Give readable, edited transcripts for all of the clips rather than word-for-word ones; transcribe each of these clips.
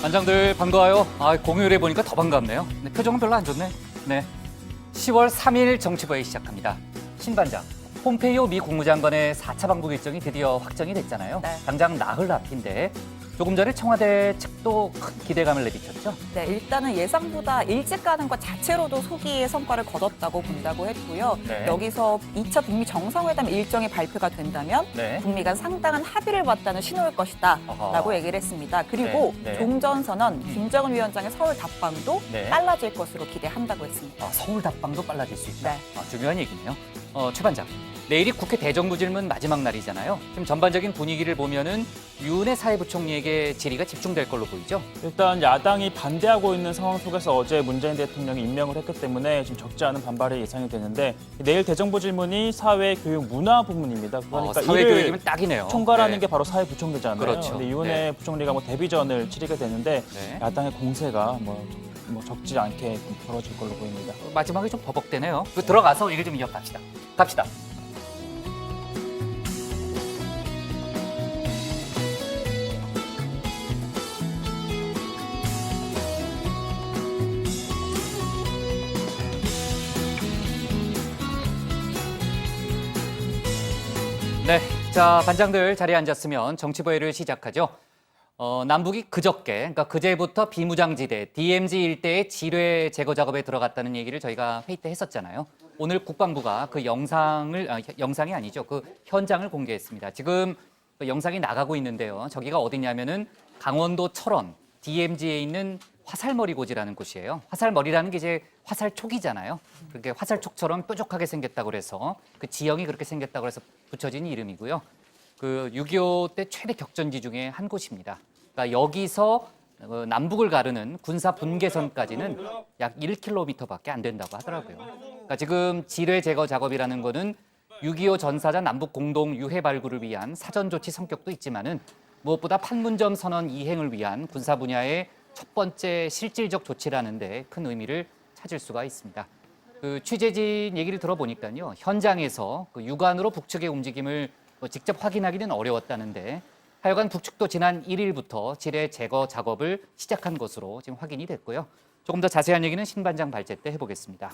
반장들 반가워요. 공휴일에 보니까 더 반갑네요. 네, 표정은 별로 안 좋네. 네, 10월 3일 정치부회 시작합니다. 신 반장, 폼페이오 미 국무장관의 4차 방북 일정이 드디어 확정이 됐잖아요. 네. 당장 나흘 앞인데 조금 전에 청와대 측도 큰 기대감을 내비쳤죠. 네, 일단은 예상보다 일찍 가는 것 자체로도 소기의 성과를 거뒀다고 본다고 했고요. 네. 여기서 2차 북미 정상회담 일정이 발표가 된다면 네. 북미 간 상당한 합의를 봤다는 신호일 것이다 어허. 라고 얘기를 했습니다. 그리고 네, 네. 종전선언 김정은 위원장의 서울 답방도 네. 빨라질 것으로 기대한다고 했습니다. 서울 답방도 빨라질 수 있다. 네. 중요한 얘기네요. 최 반장, 내일이 국회 대정부 질문 마지막 날이잖아요. 지금 전반적인 분위기를 보면은 유은혜 사회부총리에게 질의가 집중될 걸로 보이죠. 일단 야당이 반대하고 있는 상황 속에서 어제 문재인 대통령이 임명을 했기 때문에 지금 적지 않은 반발이 예상이 되는데 내일 대정부 질문이 사회, 교육, 문화 부문입니다. 그러니까 사회교육이면 이를 딱이네요. 총괄하는 네. 게 바로 사회부총리잖아요. 그렇죠. 근데 유은혜 네. 부총리가 데뷔전을 치르게 되는데 네. 야당의 공세가 적지 않게 벌어질 걸로 보입니다. 마지막에 좀 버벅대네요. 들어가서 얘기 좀 이어갑시다. 갑시다. 네, 자 반장들 자리에 앉았으면 정치부회를 시작하죠. 남북이 그저께, 그러니까 그제부터 비무장지대 DMZ 일대의 지뢰 제거 작업에 들어갔다는 얘기를 저희가 회의 때 했었잖아요. 오늘 국방부가 그 영상이 아니죠. 그 현장을 공개했습니다. 지금 그 영상이 나가고 있는데요. 저기가 어디냐면은 강원도 철원 DMZ에 있는 화살머리고지라는 곳이에요. 화살머리라는 게 이제 화살촉이잖아요. 그게 화살촉처럼 뾰족하게 생겼다고 그래서 그 지형이 그렇게 생겼다고 그래서 붙여진 이름이고요. 그 6.25 때 최대 격전지 중에 한 곳입니다. 그러니까 여기서 남북을 가르는 군사 분계선까지는 약 1km밖에 안 된다고 하더라고요. 그러니까 지금 지뢰 제거 작업이라는 거는 6.25 전사자 남북 공동 유해 발굴을 위한 사전 조치 성격도 있지만은 무엇보다 판문점 선언 이행을 위한 군사 분야의 첫 번째 실질적 조치라는 데 큰 의미를 찾을 수가 있습니다. 그 취재진 얘기를 들어보니까요. 현장에서 그 육안으로 북측의 움직임을 직접 확인하기는 어려웠다는데 하여간 북측도 지난 1일부터 지뢰 제거 작업을 시작한 것으로 지금 확인이 됐고요. 조금 더 자세한 얘기는 신 반장 발제 때 해보겠습니다.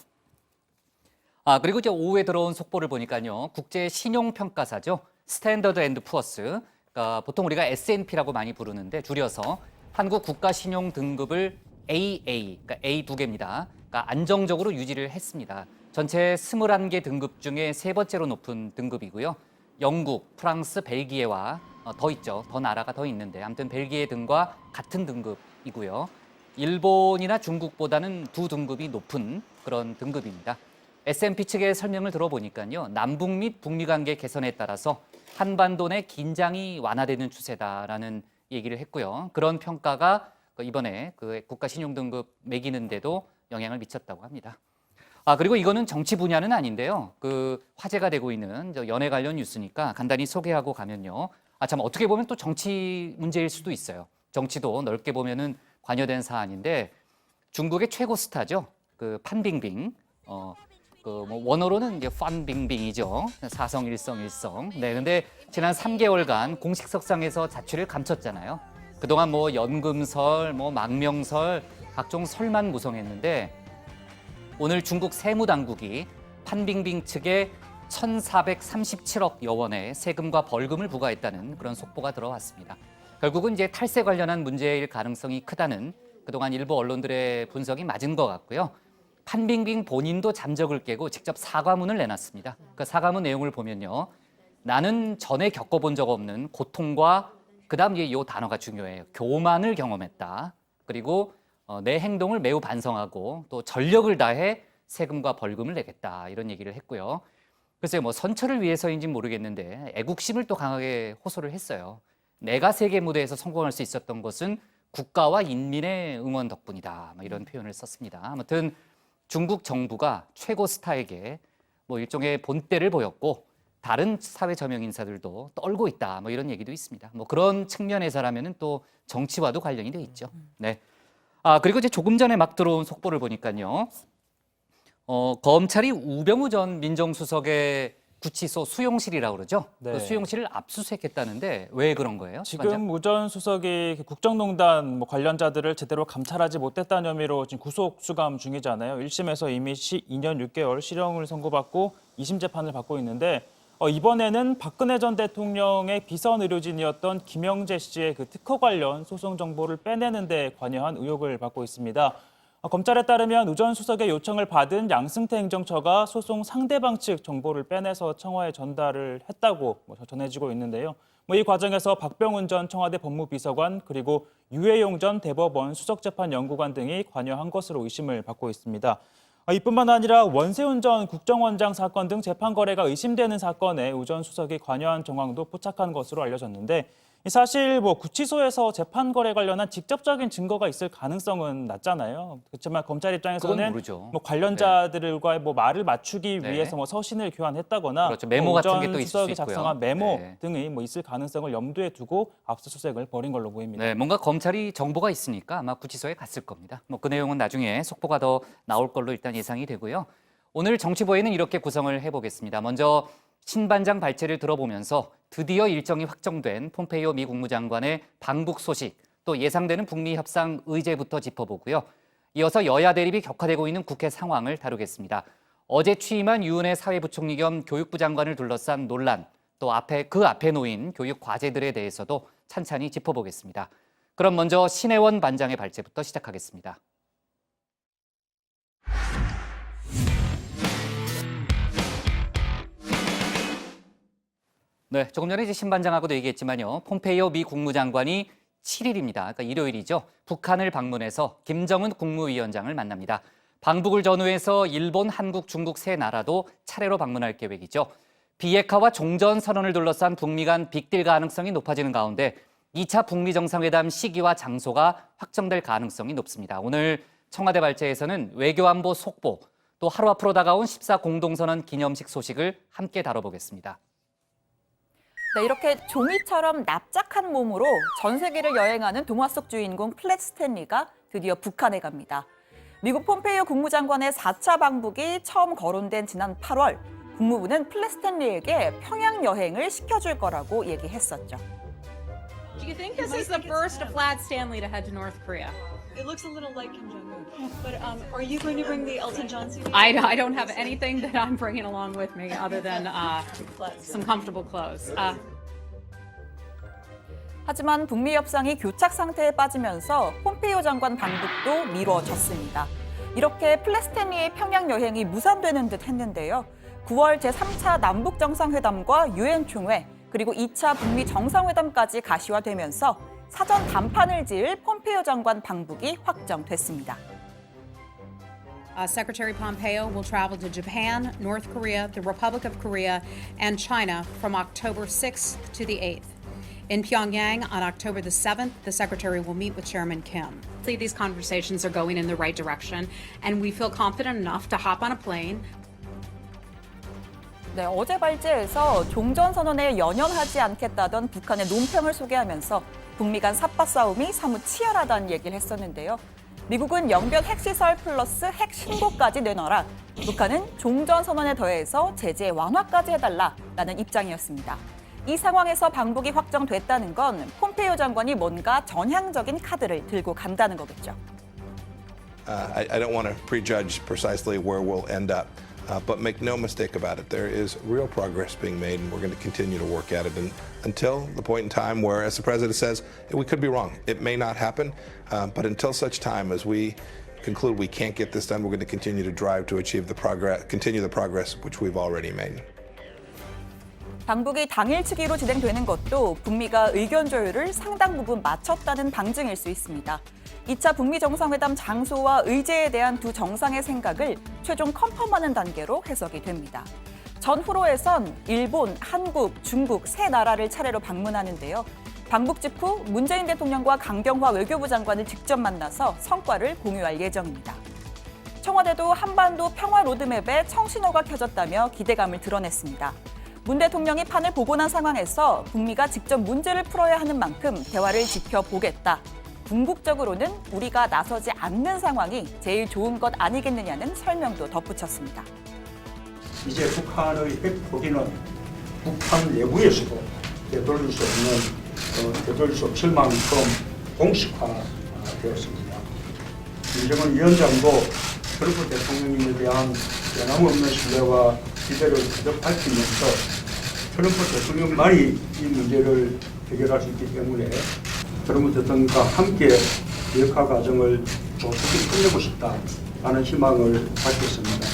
그리고 이제 오후에 들어온 속보를 보니까요. 국제 신용평가사죠. 스탠더드 앤드 푸어스. 그러니까 보통 우리가 S&P라고 많이 부르는데 줄여서 한국 국가 신용 등급을 AA, 그러니까 A 두 개입니다. 그러니까 안정적으로 유지를 했습니다. 전체 21개 등급 중에 세 번째로 높은 등급이고요. 영국, 프랑스, 벨기에와 더 있죠. 더 나라가 더 있는데 아무튼 벨기에 등과 같은 등급이고요. 일본이나 중국보다는 두 등급이 높은 그런 등급입니다. S&P 측의 설명을 들어보니까요. 남북 및 북미 관계 개선에 따라서 한반도 내 긴장이 완화되는 추세다라는 얘기를 했고요. 그런 평가가 이번에 그 국가 신용 등급 매기는데도 영향을 미쳤다고 합니다. 그리고 이거는 정치 분야는 아닌데요. 그 화제가 되고 있는 연애 관련 뉴스니까 간단히 소개하고 가면요. 참 어떻게 보면 또 정치 문제일 수도 있어요. 정치도 넓게 보면은 관여된 사안인데 중국의 최고 스타죠. 그 판빙빙. 원어로는 이제 판빙빙이죠. 사성일성. 네, 근데 지난 3개월간 공식 석상에서 자취를 감췄잖아요. 그동안 연금설, 망명설, 각종 설만 무성했는데 오늘 중국 세무당국이 판빙빙 측에 1,437억 여원의 세금과 벌금을 부과했다는 그런 속보가 들어왔습니다. 결국은 이제 탈세 관련한 문제일 가능성이 크다는 그동안 일부 언론들의 분석이 맞은 것 같고요. 판빙빙 본인도 잠적을 깨고 직접 사과문을 내놨습니다. 그 사과문 내용을 보면요. 나는 전에 겪어본 적 없는 고통과 그다음 이 단어가 중요해요. 교만을 경험했다. 그리고 내 행동을 매우 반성하고 또 전력을 다해 세금과 벌금을 내겠다. 이런 얘기를 했고요. 글쎄요, 선처를 위해서인지는 모르겠는데 애국심을 또 강하게 호소를 했어요. 내가 세계 무대에서 성공할 수 있었던 것은 국가와 인민의 응원 덕분이다. 이런 표현을 썼습니다. 아무튼 중국 정부가 최고 스타에게 일종의 본때를 보였고 다른 사회 저명 인사들도 떨고 있다. 이런 얘기도 있습니다. 그런 측면에서라면은 또 정치와도 관련이 돼 있죠. 네. 그리고 이제 조금 전에 막 들어온 속보를 보니까요. 검찰이 우병우 전 민정수석의 구치소 수용실이라고 그러죠. 네. 그 수용실을 압수수색했다는데 왜 그런 거예요? 지금 우 전 수석이 국정농단 관련자들을 제대로 감찰하지 못했다는 혐의로 지금 구속 수감 중이잖아요. 1심에서 이미 2년 6개월 실형을 선고받고 2심 재판을 받고 있는데 이번에는 박근혜 전 대통령의 비선 의료진이었던 김영재 씨의 그 특허 관련 소송 정보를 빼내는 데 관여한 의혹을 받고 있습니다. 검찰에 따르면 우 전 수석의 요청을 받은 양승태 행정처가 소송 상대방 측 정보를 빼내서 청와에 전달을 했다고 전해지고 있는데요. 이 과정에서 박병훈 전 청와대 법무비서관 그리고 유해용 전 대법원 수석재판연구관 등이 관여한 것으로 의심을 받고 있습니다. 이뿐만 아니라 원세훈 전 국정원장 사건 등 재판 거래가 의심되는 사건에 우 전 수석이 관여한 정황도 포착한 것으로 알려졌는데 사실 구치소에서 재판 거래 관련한 직접적인 증거가 있을 가능성은 낮잖아요. 그렇지만 검찰 그건 입장에서는 모르죠. 관련자들과의 말을 맞추기 네. 위해서 서신을 교환했다거나 그렇죠. 메모 같은 게 또 우전 있을 수 수석이 있고요. 작성한 메모 네. 등이 있을 가능성을 염두에 두고 압수수색을 벌인 걸로 보입니다. 네, 뭔가 검찰이 정보가 있으니까 아마 구치소에 갔을 겁니다. 그 내용은 나중에 속보가 더 나올 걸로 일단 예상이 되고요. 오늘 정치보에는 이렇게 구성을 해보겠습니다. 먼저 신반장 발제를 들어보면서 드디어 일정이 확정된 폼페이오 미 국무장관의 방북 소식, 또 예상되는 북미 협상 의제부터 짚어보고요. 이어서 여야 대립이 격화되고 있는 국회 상황을 다루겠습니다. 어제 취임한 유은혜 사회부총리 겸 교육부 장관을 둘러싼 논란, 또 그 앞에 놓인 교육 과제들에 대해서도 찬찬히 짚어보겠습니다. 그럼 먼저 신혜원 반장의 발제부터 시작하겠습니다. 네, 조금 전에 이제 신반장하고도 얘기했지만요. 폼페이오 미 국무장관이 7일입니다. 그러니까 일요일이죠. 북한을 방문해서 김정은 국무위원장을 만납니다. 방북을 전후해서 일본, 한국, 중국 세 나라도 차례로 방문할 계획이죠. 비핵화와 종전 선언을 둘러싼 북미 간 빅딜 가능성이 높아지는 가운데 2차 북미 정상회담 시기와 장소가 확정될 가능성이 높습니다. 오늘 청와대 발제에서는 외교안보 속보, 또 하루 앞으로 다가온 14 공동선언 기념식 소식을 함께 다뤄보겠습니다. 네, 이렇게 종이처럼 납작한 몸으로 전 세계를 여행하는 동화 속 주인공 플랫 스탠리가 드디어 북한에 갑니다. 미국 폼페이오 국무장관의 4차 방북이 처음 거론된 지난 8월, 국무부는 플랫 스탠리에게 평양 여행을 시켜줄 거라고 얘기했었죠. Do you think this is the first of Vlad Stanley to head to North Korea? It looks a little like Kim Jong-un. But are you going to bring the Elton John CD? I don't have anything that I'm bringing along with me other than some comfortable clothes. 하지만 북미 협상이 교착 상태에 빠지면서 폼페이오 장관 방북도 미뤄졌습니다. 이렇게 플랫 스탠리의 평양 여행이 무산되는 듯 했는데요. 9월 제3차 남북 정상회담과 유엔 총회, 그리고 2차 북미 정상회담까지 가시화되면서 사전 담판을 지을 폼페이오 장관 방북이 확정됐습니다. Secretary Pompeo will travel to Japan, North Korea, the Republic of Korea, and China from October 6th to the 8th. In Pyongyang on October the 7th, the Secretary will meet with Chairman Kim. These conversations are going in the right direction, and we feel confident enough to hop on a plane. 네, 어제 발제에서 종전선언에 연연하지 않겠다던 북한의 논평을 소개하면서 북미 간 삿바 싸움이 사뭇 치열하다는 얘기를 했었는데요. 미국은 영변 핵시설 플러스 핵 신고까지 내놔라. 북한은 종전선언에 더해서 제재 완화까지 해달라라는 입장이었습니다. 이 상황에서 방북이 확정됐다는 건 폼페이오 장관이 뭔가 전향적인 카드를 들고 간다는 거겠죠. I don't want to prejudge precisely where we'll end up, but make no mistake about it, there is real progress being made, and we're going to continue to work at it until the point in time where, as the president says, we could be wrong. It may not happen, but until such time as we conclude we can't get this done, we're going to continue to drive to achieve continue the progress which we've already made. 방북이 당일치기로 진행되는 것도 북미가 의견 조율을 상당 부분 마쳤다는 방증일 수 있습니다. 2차 북미 정상회담 장소와 의제에 대한 두 정상의 생각을 최종 컨펌하는 단계로 해석이 됩니다. 전후로에선 일본, 한국, 중국 세 나라를 차례로 방문하는데요. 방북 직후 문재인 대통령과 강경화 외교부 장관을 직접 만나서 성과를 공유할 예정입니다. 청와대도 한반도 평화 로드맵에 청신호가 켜졌다며 기대감을 드러냈습니다. 문 대통령이 판을 보고 난 상황에서 북미가 직접 문제를 풀어야 하는 만큼 대화를 지켜보겠다. 궁극적으로는 우리가 나서지 않는 상황이 제일 좋은 것 아니겠느냐는 설명도 덧붙였습니다. 이제 북한의 핵포기는 북한 내부에서도 되돌릴 수 없는 되돌릴 수 없을 만큼 공식화되었습니다. 김정은 위원장도 트럼프 대통령님에 대한 변함없는 신뢰와 기대를 거듭 밝히면서 트럼프 대통령만이 이 문제를 해결할 수 있기 때문에 트럼프 대통령과 함께 비핵화 과정을 조속히 끝내고 싶다라는 희망을 밝혔습니다.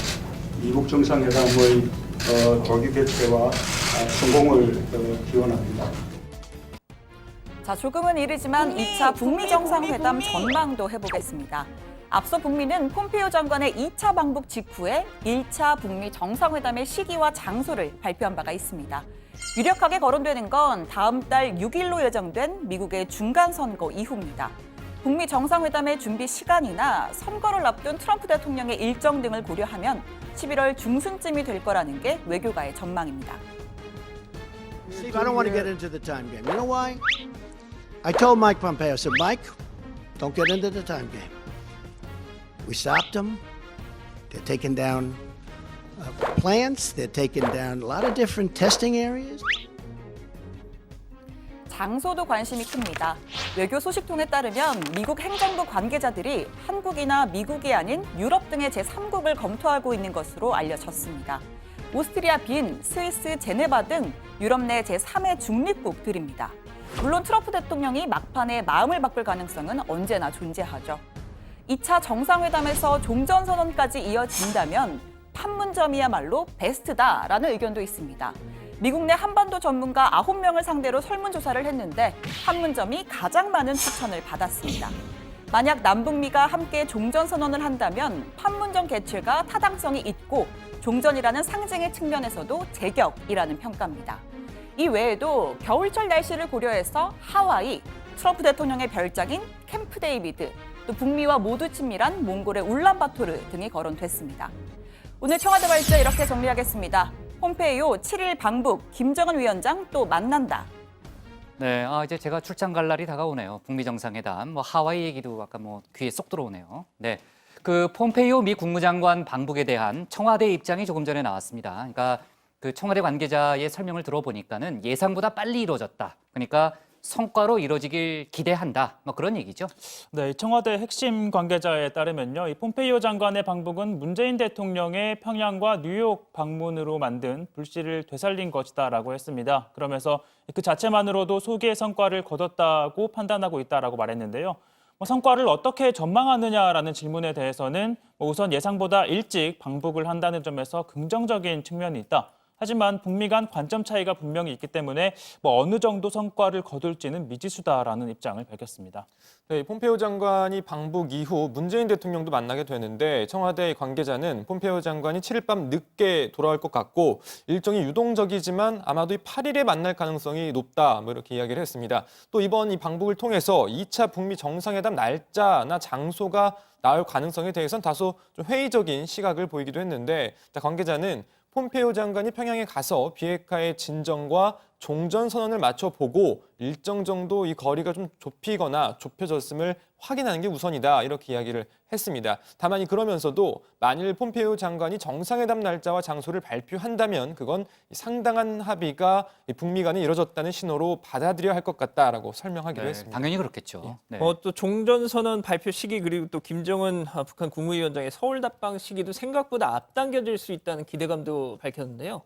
미국 정상회담의 조기 개최와 성공을 기원합니다. 자, 조금은 이르지만 2차 북미 정상회담 전망도 해보겠습니다. 앞서 북미는 폼페이오 장관의 2차 방북 직후에 1차 북미 정상회담의 시기와 장소를 발표한 바가 있습니다. 유력하게 거론되는 건 다음 달 6일로 예정된 미국의 중간선거 이후입니다. 북미 정상회담의 준비 시간이나 선거를 앞둔 트럼프 대통령의 일정 등을 고려하면 11월 중순쯤이 될 거라는 게 외교가의 전망입니다. Steve, I don't want to get into the time game. You know why? I told Mike Pompeo, I said, Mike, don't get into the time game. We stopped them. They're taking down plants. They're taking down a lot of different testing areas. 장소도 관심이 큽니다. 외교 소식통에 따르면 미국 행정부 관계자들이 한국이나 미국이 아닌 유럽 등의 제3국을 검토하고 있는 것으로 알려졌습니다. 오스트리아 빈, 스위스, 제네바 등 유럽 내 제3의 중립국들입니다. 물론 트럼프 대통령이 막판에 마음을 바꿀 가능성은 언제나 존재하죠. 2차 정상회담에서 종전선언까지 이어진다면 판문점이야말로 베스트다라는 의견도 있습니다. 미국 내 한반도 전문가 9명을 상대로 설문조사를 했는데 판문점이 가장 많은 추천을 받았습니다. 만약 남북미가 함께 종전선언을 한다면 판문점 개최가 타당성이 있고 종전이라는 상징의 측면에서도 제격이라는 평가입니다. 이 외에도 겨울철 날씨를 고려해서 하와이, 트럼프 대통령의 별장인 캠프 데이비드, 또 북미와 모두 친밀한 몽골의 울란바토르 등이 거론됐습니다. 오늘 청와대 발표 이렇게 정리하겠습니다. 폼페이오 7일 방북, 김정은 위원장 또 만난다. 네, 이제 제가 출장 갈 날이 다가오네요. 북미 정상회담, 하와이 얘기도 아까 귀에 쏙 들어오네요. 네, 그 폼페이오 미 국무장관 방북에 대한 청와대 입장이 조금 전에 나왔습니다. 그러니까 그 청와대 관계자의 설명을 들어보니까는 예상보다 빨리 이루어졌다. 그러니까 성과로 이루어지길 기대한다. 그런 얘기죠. 네, 청와대 핵심 관계자에 따르면요, 이 폼페이오 장관의 방북은 문재인 대통령의 평양과 뉴욕 방문으로 만든 불씨를 되살린 것이다라고 했습니다. 그러면서 그 자체만으로도 소기의 성과를 거뒀다고 판단하고 있다라고 말했는데요. 성과를 어떻게 전망하느냐라는 질문에 대해서는 우선 예상보다 일찍 방북을 한다는 점에서 긍정적인 측면이 있다. 하지만 북미 간 관점 차이가 분명히 있기 때문에 어느 정도 성과를 거둘지는 미지수다라는 입장을 밝혔습니다. 네, 폼페이오 장관이 방북 이후 문재인 대통령도 만나게 되는데 청와대 관계자는 폼페이오 장관이 7일 밤 늦게 돌아올 것 같고 일정이 유동적이지만 아마도 8일에 만날 가능성이 높다 이렇게 이야기를 했습니다. 또 이번 이 방북을 통해서 2차 북미 정상회담 날짜나 장소가 나올 가능성에 대해서는 다소 좀 회의적인 시각을 보이기도 했는데 관계자는 폼페이오 장관이 평양에 가서 비핵화의 진정과 종전선언을 맞춰보고 일정 정도 이 거리가 좀 좁히거나 좁혀졌음을 확인하는 게 우선이다 이렇게 이야기를 했습니다. 다만 그러면서도 만일 폼페이오 장관이 정상회담 날짜와 장소를 발표한다면 그건 상당한 합의가 북미 간에 이뤄졌다는 신호로 받아들여야 할 것 같다라고 설명하기도 했습니다. 당연히 그렇겠죠. 네. 또 종전선언 발표 시기 그리고 또 김정은 북한 국무위원장의 서울 답방 시기도 생각보다 앞당겨질 수 있다는 기대감도 밝혔는데요.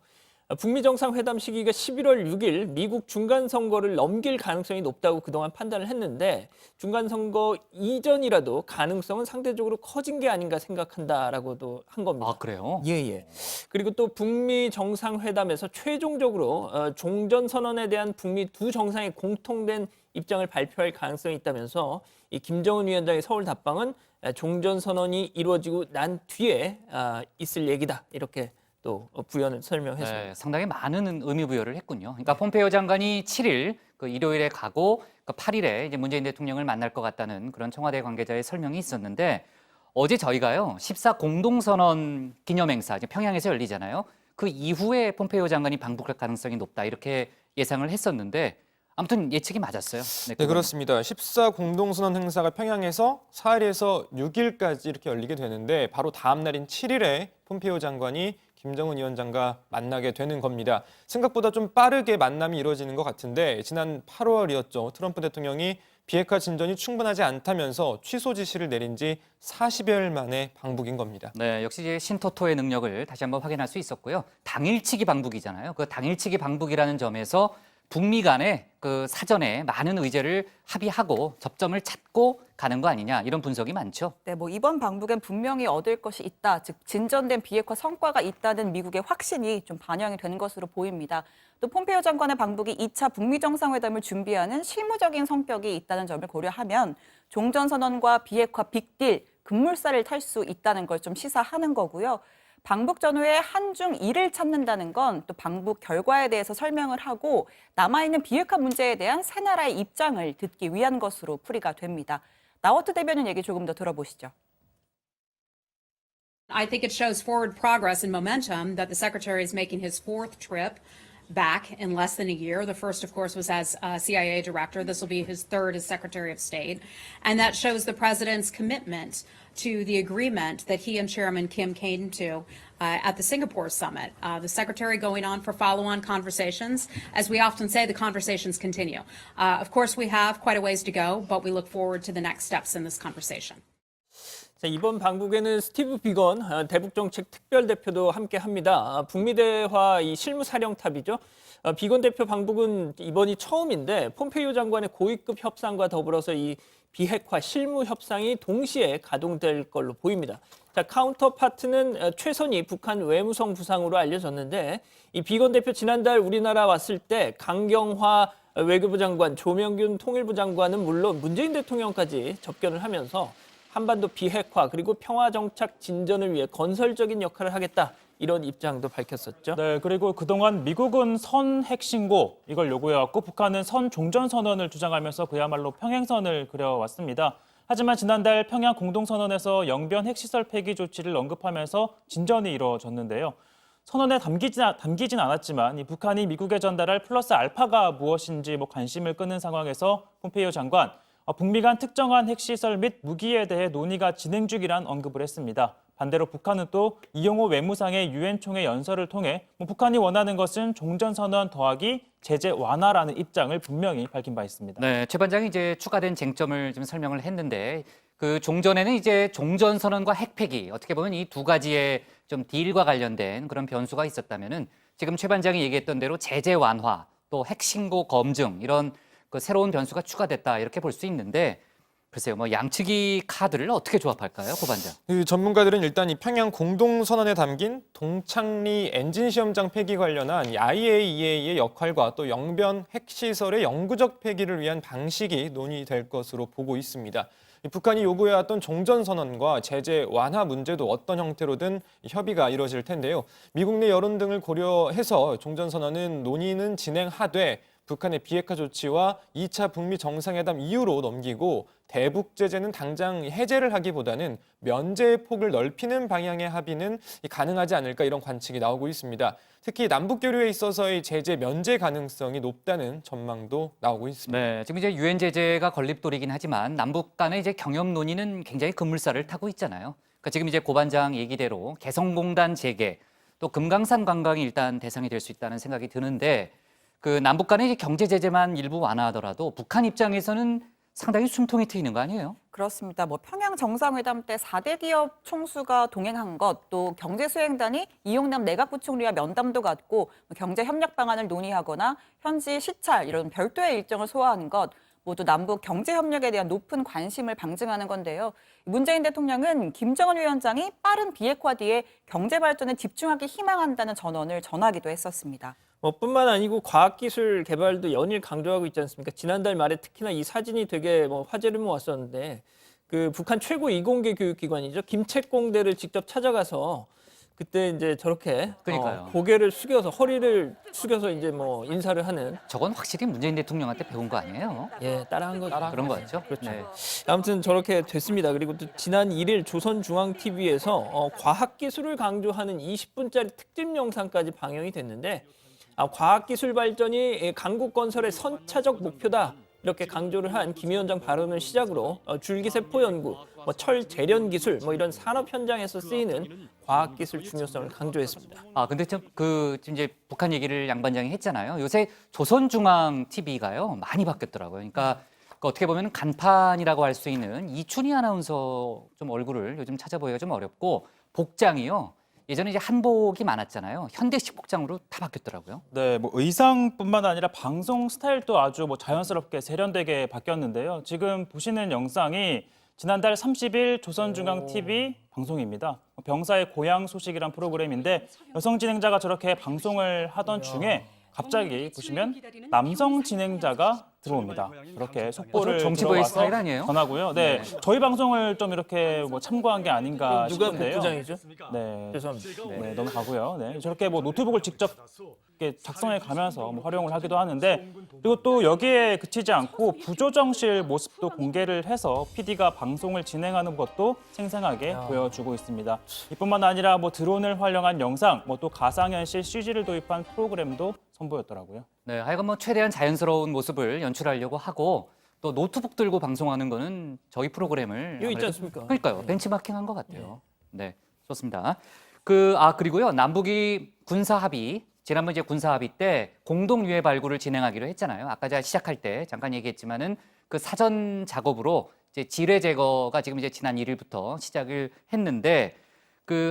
북미 정상회담 시기가 11월 6일 미국 중간선거를 넘길 가능성이 높다고 그동안 판단을 했는데 중간선거 이전이라도 가능성은 상대적으로 커진 게 아닌가 생각한다라고도 한 겁니다. 아, 그래요? 예. 그리고 또 북미 정상회담에서 최종적으로 종전선언에 대한 북미 두 정상의 공통된 입장을 발표할 가능성이 있다면서 이 김정은 위원장의 서울 답방은 종전선언이 이루어지고 난 뒤에 있을 얘기다 이렇게 또 부연을 설명했습니다. 네, 상당히 많은 의미 부여를 했군요. 그러니까 폼페이오 장관이 7일 그 일요일에 가고 8일에 이제 문재인 대통령을 만날 것 같다는 그런 청와대 관계자의 설명이 있었는데 어제 저희가요 14 공동선언 기념행사 평양에서 열리잖아요. 그 이후에 폼페이오 장관이 방북할 가능성이 높다 이렇게 예상을 했었는데 아무튼 예측이 맞았어요. 네, 그렇습니다. 14 공동선언 행사가 평양에서 4일에서 6일까지 이렇게 열리게 되는데 바로 다음 날인 7일에 폼페이오 장관이 김정은 위원장과 만나게 되는 겁니다. 생각보다 좀 빠르게 만남이 이루어지는 것 같은데 지난 8월이었죠. 트럼프 대통령이 비핵화 진전이 충분하지 않다면서 취소 지시를 내린 지 40여일 만에 방북인 겁니다. 네, 역시 이제 신토토의 능력을 다시 한번 확인할 수 있었고요. 당일치기 방북이잖아요. 그 당일치기 방북이라는 점에서 북미 간에 그 사전에 많은 의제를 합의하고 접점을 찾고 가는 거 아니냐 이런 분석이 많죠. 네, 뭐 이번 방북엔 분명히 얻을 것이 있다, 즉 진전된 비핵화 성과가 있다는 미국의 확신이 좀 반영이 된 것으로 보입니다. 또 폼페이오 장관의 방북이 2차 북미 정상회담을 준비하는 실무적인 성격이 있다는 점을 고려하면 종전선언과 비핵화 빅딜, 급물살을 탈 수 있다는 걸 좀 시사하는 거고요. 방북 전후에 한중 일을 찾는다는 건 또 방북 결과에 대해서 설명을 하고 남아있는 비핵화 문제에 대한 세 나라의 입장을 듣기 위한 것으로 풀이가 됩니다. 나워트 대변인 얘기 조금 더 들어보시죠. I think it shows forward progress and momentum that the secretary is making his fourth trip back in less than a year. The first, of course, was as CIA director. This will be his third as Secretary of State. And that shows the president's commitment to the agreement that he and Chairman Kim came to at the Singapore summit. The secretary going on for follow-on conversations. As we often say, the conversations continue. Of course, we have quite a ways to go, but we look forward to the next steps in this conversation. 자, 이번 방북에는 스티브 비건 대북정책 특별대표도 함께 합니다. 북미 대화 이 실무사령탑이죠. 비건 대표 방북은 이번이 처음인데 폼페이오 장관의 고위급 협상과 더불어서 이 비핵화 실무 협상이 동시에 가동될 걸로 보입니다. 자, 카운터파트는 최선희 북한 외무성 부상으로 알려졌는데 이 비건 대표 지난달 우리나라 왔을 때 강경화 외교부 장관, 조명균 통일부 장관은 물론 문재인 대통령까지 접견을 하면서 한반도 비핵화 그리고 평화 정착 진전을 위해 건설적인 역할을 하겠다. 이런 입장도 밝혔었죠. 네, 그리고 그동안 미국은 선 핵신고 이걸 요구해왔고 북한은 선 종전선언을 주장하면서 그야말로 평행선을 그려왔습니다. 하지만 지난달 평양 공동선언에서 영변 핵시설 폐기 조치를 언급하면서 진전이 이루어졌는데요. 선언에 담기진 않았지만 이 북한이 미국에 전달할 플러스 알파가 무엇인지 관심을 끄는 상황에서 폼페이오 장관, 북미 간 특정한 핵시설 및 무기에 대해 논의가 진행 중이란 언급을 했습니다. 반대로 북한은 또 이용호 외무상의 유엔 총회 연설을 통해 북한이 원하는 것은 종전선언 더하기 제재 완화라는 입장을 분명히 밝힌 바 있습니다. 네, 최 반장이 이제 추가된 쟁점을 좀 설명을 했는데 그 종전에는 이제 종전선언과 핵폐기 어떻게 보면 이 두 가지의 좀 딜과 관련된 그런 변수가 있었다면은 지금 최 반장이 얘기했던 대로 제재 완화 또 핵신고 검증 이런 그 새로운 변수가 추가됐다 이렇게 볼 수 있는데 글쎄요, 양측이 카드를 어떻게 조합할까요, 고 반장? 그 전문가들은 일단 이 평양 공동선언에 담긴 동창리 엔진 시험장 폐기 관련한 이 IAEA의 역할과 또 영변 핵시설의 영구적 폐기를 위한 방식이 논의될 것으로 보고 있습니다. 북한이 요구해왔던 종전선언과 제재 완화 문제도 어떤 형태로든 협의가 이루어질 텐데요. 미국 내 여론 등을 고려해서 종전선언은 논의는 진행하되 북한의 비핵화 조치와 2차 북미 정상회담 이후로 넘기고 대북 제재는 당장 해제를 하기보다는 면제의 폭을 넓히는 방향의 합의는 가능하지 않을까 이런 관측이 나오고 있습니다. 특히 남북 교류에 있어서의 제재 면제 가능성이 높다는 전망도 나오고 있습니다. 네, 지금 이제 유엔 제재가 걸림돌이긴 하지만 남북 간의 이제 경협 논의는 굉장히 급물살을 타고 있잖아요. 그러니까 지금 이제 고 반장 얘기대로 개성공단 재개, 또 금강산 관광이 일단 대상이 될 수 있다는 생각이 드는데 그 남북 간의 이제 경제 제재만 일부 완화하더라도 북한 입장에서는 상당히 숨통이 트이는 거 아니에요? 그렇습니다. 평양 정상회담 때 4대 기업 총수가 동행한 것, 또 경제수행단이 이용남 내각부총리와 면담도 갖고 경제 협력 방안을 논의하거나 현지 시찰 이런 별도의 일정을 소화하는 것, 모두 남북 경제 협력에 대한 높은 관심을 방증하는 건데요. 문재인 대통령은 김정은 위원장이 빠른 비핵화 뒤에 경제 발전에 집중하기 희망한다는 전언을 전하기도 했었습니다. 뿐만 아니고 과학기술 개발도 연일 강조하고 있지 않습니까? 지난달 말에 특히나 이 사진이 되게 화제를 모았었는데 그 북한 최고 이공계 교육기관이죠. 김책공대를 직접 찾아가서 그때 이제 저렇게 고개를 숙여서 허리를 숙여서 이제 인사를 하는. 저건 확실히 문재인 대통령한테 배운 거 아니에요? 예, 따라한 거죠. 그런 거 같죠? 그렇죠. 네. 아무튼 저렇게 됐습니다. 그리고 또 지난 1일 조선중앙TV에서 과학기술을 강조하는 20분짜리 특집 영상까지 방영이 됐는데 과학기술 발전이 강국 건설의 선차적 목표다. 이렇게 강조를 한 김 위원장 발언을 시작으로 줄기세포 연구, 철 재련 기술 이런 산업 현장에서 쓰이는 과학기술 중요성을 강조했습니다. 근데 지금 이제 북한 얘기를 양 반장이 했잖아요. 요새 조선중앙 TV가요 많이 바뀌었더라고요. 그러니까 어떻게 보면 간판이라고 할 수 있는 이춘희 아나운서 좀 얼굴을 요즘 찾아보기가 좀 어렵고 복장이요. 예전에 이제 한복이 많았잖아요. 현대식 복장으로 다 바뀌었더라고요. 네, 의상뿐만 아니라 방송 스타일도 아주 자연스럽게 세련되게 바뀌었는데요. 지금 보시는 영상이 지난달 30일 조선중앙TV 방송입니다. 병사의 고향 소식이란 프로그램인데 여성 진행자가 저렇게 방송을 하던 중에 갑자기 보시면 남성 진행자가 들어옵니다. 이렇게 속보를 정치부의 스타일 아니에요? 전하고요. 네, 저희 방송을 좀 이렇게 참고한 게 아닌가 누가 싶은데요. 부장이죠? 네, 죄송합니다. 네, 넘어가고요. 네, 저렇게 노트북을 직접 이렇게 작성해 가면서 활용을 하기도 하는데 그리고 또 여기에 그치지 않고 부조정실 모습도 공개를 해서 PD가 방송을 진행하는 것도 생생하게 보여주고 있습니다. 이뿐만 아니라 드론을 활용한 영상, 또 가상현실 CG를 도입한 프로그램도 선보였더라고요. 네, 하여간 최대한 자연스러운 모습을 연출하려고 하고 또 노트북 들고 방송하는 거는 저희 프로그램을 이거 있지 않습니까? 그러니까요. 벤치마킹한 것 같아요. 네, 좋습니다. 그리고요. 남북이 군사 합의 지난번 이제 군사 합의 때 공동 유해 발굴을 진행하기로 했잖아요. 아까 제가 시작할 때 잠깐 얘기했지만은 그 사전 작업으로 이제 지뢰 제거가 지금 이제 지난 1일부터 시작을 했는데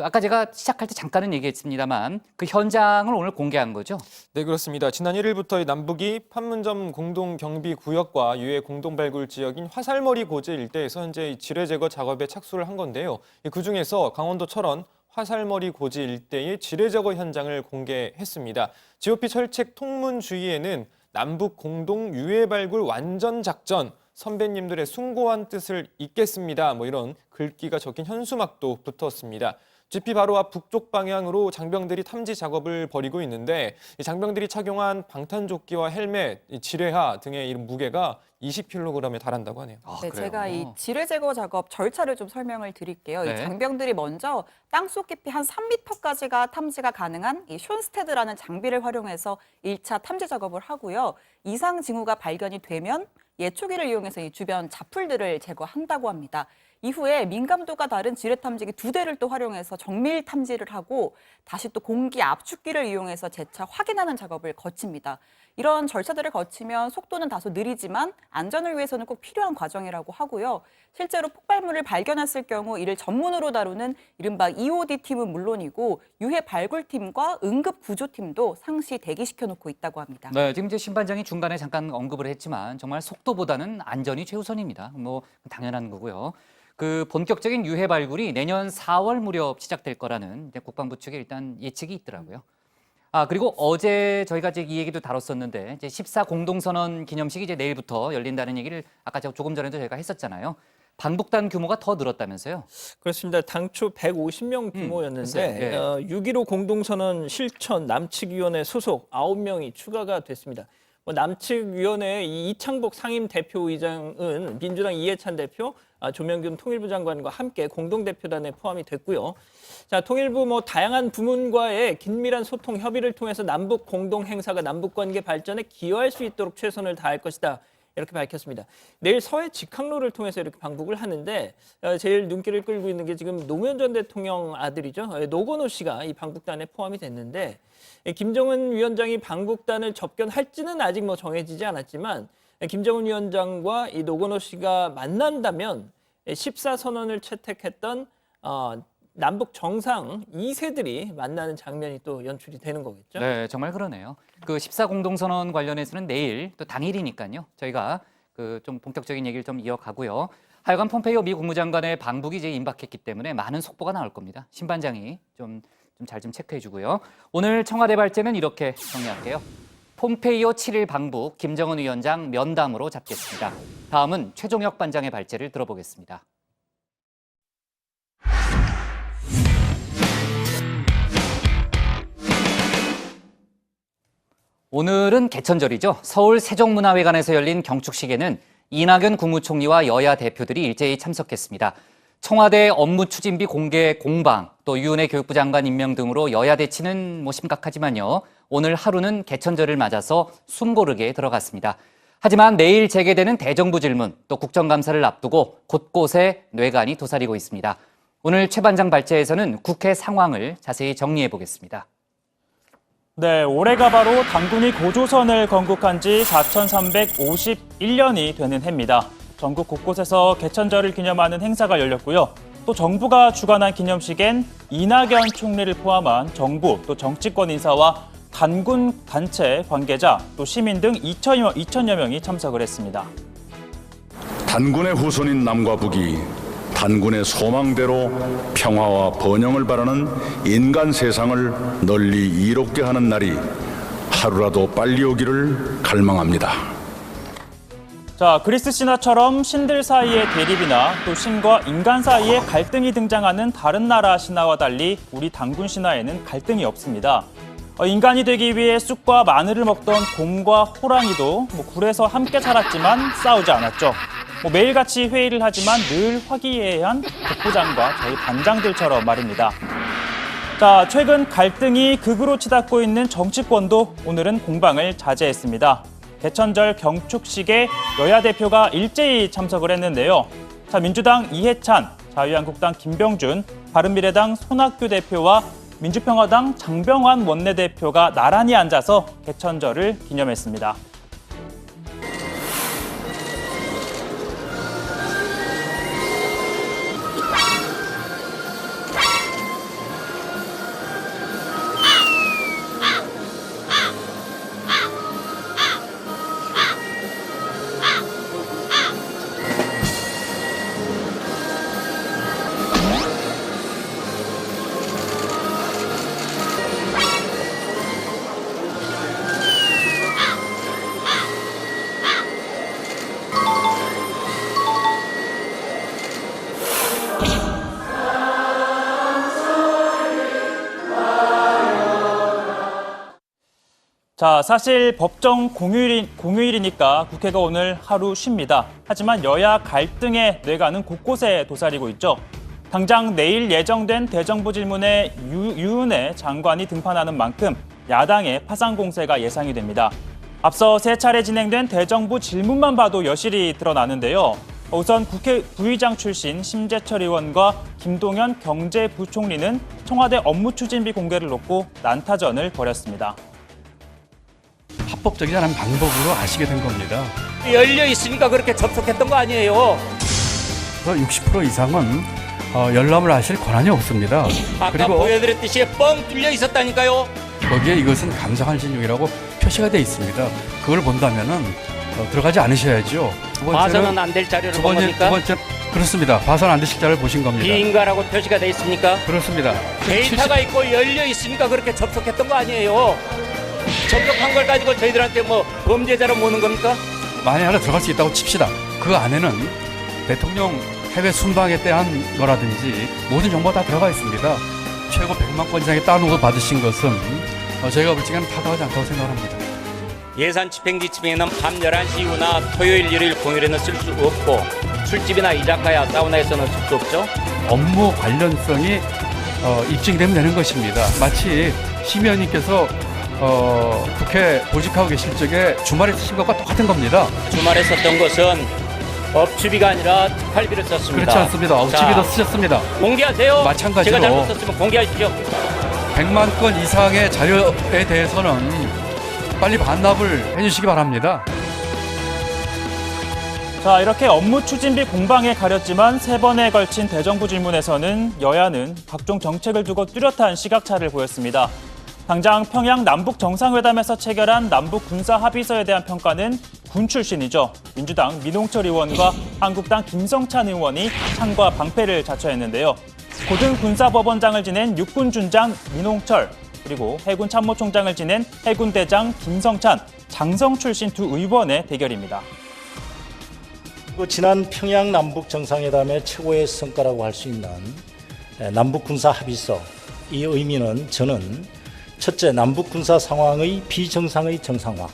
아까 제가 시작할 때 잠깐은 얘기했습니다만 그 현장을 오늘 공개한 거죠? 네, 그렇습니다. 지난 1일부터 남북이 판문점 공동경비구역과 유해 공동발굴 지역인 화살머리 고지 일대에서 현재 지뢰 제거 작업에 착수를 한 건데요. 그중에서 강원도 철원 화살머리 고지 일대의 지뢰 제거 현장을 공개했습니다. GOP 철책 통문 주의에는 남북 공동 유해 발굴 완전 작전, 선배님들의 숭고한 뜻을 잇겠습니다. 이런 글귀가 적힌 현수막도 붙었습니다. GP 바로 앞 북쪽 방향으로 장병들이 탐지 작업을 벌이고 있는데 이 장병들이 착용한 방탄조끼와 헬멧, 지뢰화 등의 이런 무게가 20kg에 달한다고 하네요. 네, 제가 이 지뢰 제거 작업 절차를 좀 설명을 드릴게요. 네. 이 장병들이 먼저 땅속 깊이 한 3m까지가 탐지가 가능한 이 숀스테드라는 장비를 활용해서 1차 탐지 작업을 하고요. 이상 징후가 발견이 되면 예초기를 이용해서 이 주변 자풀들을 제거한다고 합니다. 이후에 민감도가 다른 지뢰 탐지기 2대를 또 활용해서 정밀 탐지를 하고 다시 또 공기 압축기를 이용해서 재차 확인하는 작업을 거칩니다. 이런 절차들을 거치면 속도는 다소 느리지만 안전을 위해서는 꼭 필요한 과정이라고 하고요. 실제로 폭발물을 발견했을 경우 이를 전문으로 다루는 이른바 EOD팀은 물론이고 유해 발굴팀과 응급구조팀도 상시 대기시켜놓고 있다고 합니다. 네, 지금 이제 신반장이 중간에 잠깐 언급을 했지만 정말 속도보다는 안전이 최우선입니다. 당연한 거고요. 본격적인 유해 발굴이 내년 4월 무렵 시작될 거라는 이제 국방부 측에 일단 예측이 있더라고요. 그리고 어제 저희가 이제 이 얘기도 다뤘었는데 이제 14 공동선언 기념식이 이제 내일부터 열린다는 얘기를 아까 조금 전에도 저희가 했었잖아요. 방북단 규모가 더 늘었다면서요? 그렇습니다. 당초 150명 규모였는데 네. 6.15 공동선언 실천 남측위원회 소속 9명이 추가가 됐습니다. 남측위원회 이창복 상임대표의장은 민주당 이해찬 대표, 조명균 통일부 장관과 함께 공동대표단에 포함이 됐고요. 자, 통일부 다양한 부문과의 긴밀한 소통 협의를 통해서 남북 공동 행사가 남북 관계 발전에 기여할 수 있도록 최선을 다할 것이다. 이렇게 밝혔습니다. 내일 서해 직항로를 통해서 이렇게 방북을 하는데 제일 눈길을 끌고 있는 게 지금 노무현 전 대통령 아들이죠. 노건호 씨가 이 방북단에 포함이 됐는데 김정은 위원장이 방북단을 접견할지는 아직 정해지지 않았지만 김정은 위원장과 이 노건호 씨가 만난다면 14선언을 채택했던 남북 정상 2세들이 만나는 장면이 또 연출이 되는 거겠죠? 네, 정말 그러네요. 14 공동선언 관련해서는 내일 또 당일이니까요. 저희가 좀 본격적인 얘기를 좀 이어가고요. 하여간 폼페이오 미 국무장관의 방북이 이제 임박했기 때문에 많은 속보가 나올 겁니다. 신반장이 좀 잘 좀 체크해 주고요. 오늘 청와대 발제는 이렇게 정리할게요. 폼페이오 7일 방북 김정은 위원장 면담으로 잡겠습니다. 다음은 최종혁 반장의 발제를 들어보겠습니다. 오늘은 개천절이죠. 서울 세종문화회관에서 열린 경축식에는 이낙연 국무총리와 여야 대표들이 일제히 참석했습니다. 청와대 업무 추진비 공개 공방, 또 유은혜 교육부 장관 임명 등으로 여야 대치는 심각하지만요. 오늘 하루는 개천절을 맞아서 숨고르게 들어갔습니다. 하지만 내일 재개되는 대정부 질문 또 국정감사를 앞두고 곳곳에 뇌관이 도사리고 있습니다. 오늘 최 반장 발제에서는 국회 상황을 자세히 정리해 보겠습니다. 네, 올해가 바로 당군이 고조선을 건국한 지 4351년이 되는 해입니다. 전국 곳곳에서 개천절을 기념하는 행사가 열렸고요. 또 정부가 주관한 기념식엔 이낙연 총리를 포함한 정부 또 정치권 인사와 단군 단체 관계자 또 시민 등 2천여 명이 참석을 했습니다. 단군의 후손인 남과 북이 단군의 소망대로 평화와 번영을 바라는 인간 세상을 널리 이롭게 하는 날이 하루라도 빨리 오기를 갈망합니다. 자, 그리스 신화처럼 신들 사이의 대립이나 또 신과 인간 사이의 갈등이 등장하는 다른 나라 신화와 달리 우리 단군 신화에는 갈등이 없습니다. 인간이 되기 위해 쑥과 마늘을 먹던 곰과 호랑이도 굴에서 함께 살았지만 싸우지 않았죠. 매일같이 회의를 하지만 늘 화기애애한 백부장과 저희 반장들처럼 말입니다. 자, 최근 갈등이 극으로 치닫고 있는 정치권도 오늘은 공방을 자제했습니다. 개천절 경축식에 여야 대표가 일제히 참석을 했는데요. 자, 민주당 이해찬, 자유한국당 김병준, 바른미래당 손학규 대표와 민주평화당 장병환 원내대표가 나란히 앉아서 개천절을 기념했습니다. 자, 사실 법정 공휴일이니까 국회가 오늘 하루 쉽니다. 하지만 여야 갈등의 뇌관은 곳곳에 도사리고 있죠. 당장 내일 예정된 대정부 질문에 유은혜 장관이 등판하는 만큼 야당의 파상 공세가 예상이 됩니다. 앞서 세 차례 진행된 대정부 질문만 봐도 여실히 드러나는데요. 우선 국회 부의장 출신 심재철 의원과 김동연 경제부총리는 청와대 업무추진비 공개를 놓고 난타전을 벌였습니다. 합법적이지 않은 방법으로 아시게 된 겁니다. 열려 있으니까 그렇게 접속했던 거 아니에요? 60% 이상은 열람을 하실 권한이 없습니다. 아까 그리고 보여드렸듯이 뻥 뚫려 있었다니까요. 거기에 이것은 감사할 진용이라고 표시가 돼 있습니다. 그걸 본다면은 들어가지 않으셔야죠. 봐서는 안 될 자료를 본 겁니까? 두 번째 그렇습니다. 봐서는 안 되실 자료를 보신 겁니다. 비인가라고 표시가 돼 있습니까? 그렇습니다. 데이터가 있고 열려 있으니까 그렇게 접속했던 거 아니에요. 접속한 걸 가지고 저희들한테 뭐 범죄자로 모는 겁니까? 만에 하나 들어갈 수 있다고 칩시다. 그 안에는 대통령 해외 순방에 대한 거라든지 모든 정보가 다 들어가 있습니다. 최고 100만 건 이상의 다운로드 받으신 것은 저희가 볼 적에는 타당하지 않다고 생각합니다. 예산 집행 지침에는 밤 11시 이후나 토요일, 일요일, 공휴일에는 쓸 수 없고 술집이나 이자카야, 사우나에서는 쓸 수 없죠. 업무 관련성이 입증이 되면 되는 것입니다. 마치 심의원님께서 국회 보직하고 계실 적에 주말에 쓰신 것과 똑같은 겁니다. 주말에 썼던 것은 업추비가 아니라 특활비를 썼습니다. 그렇지 않습니다. 업추비도 쓰셨습니다. 공개하세요. 마찬가지로 제가 잘못 썼으면 공개하십시오. 100만 건 이상의 자료에 대해서는 빨리 반납을 해주시기 바랍니다. 자, 이렇게 업무 추진비 공방에 가렸지만 세 번에 걸친 대정부 질문에서는 여야는 각종 정책을 두고 뚜렷한 시각차를 보였습니다. 당장 평양 남북 정상회담에서 체결한 남북 군사 합의서에 대한 평가는 군 출신이죠. 민주당 민홍철 의원과 한국당 김성찬 의원이 찬과 방패를 자처했는데요. 고등군사법원장을 지낸 육군준장 민홍철, 그리고 해군 참모총장을 지낸 해군대장 김성찬, 장성 출신 두 의원의 대결입니다. 지난 평양 남북 정상회담의 최고의 성과라고 할 수 있는 남북 군사 합의서, 이 의미는 저는 첫째, 남북 군사 상황의 비정상의 정상화.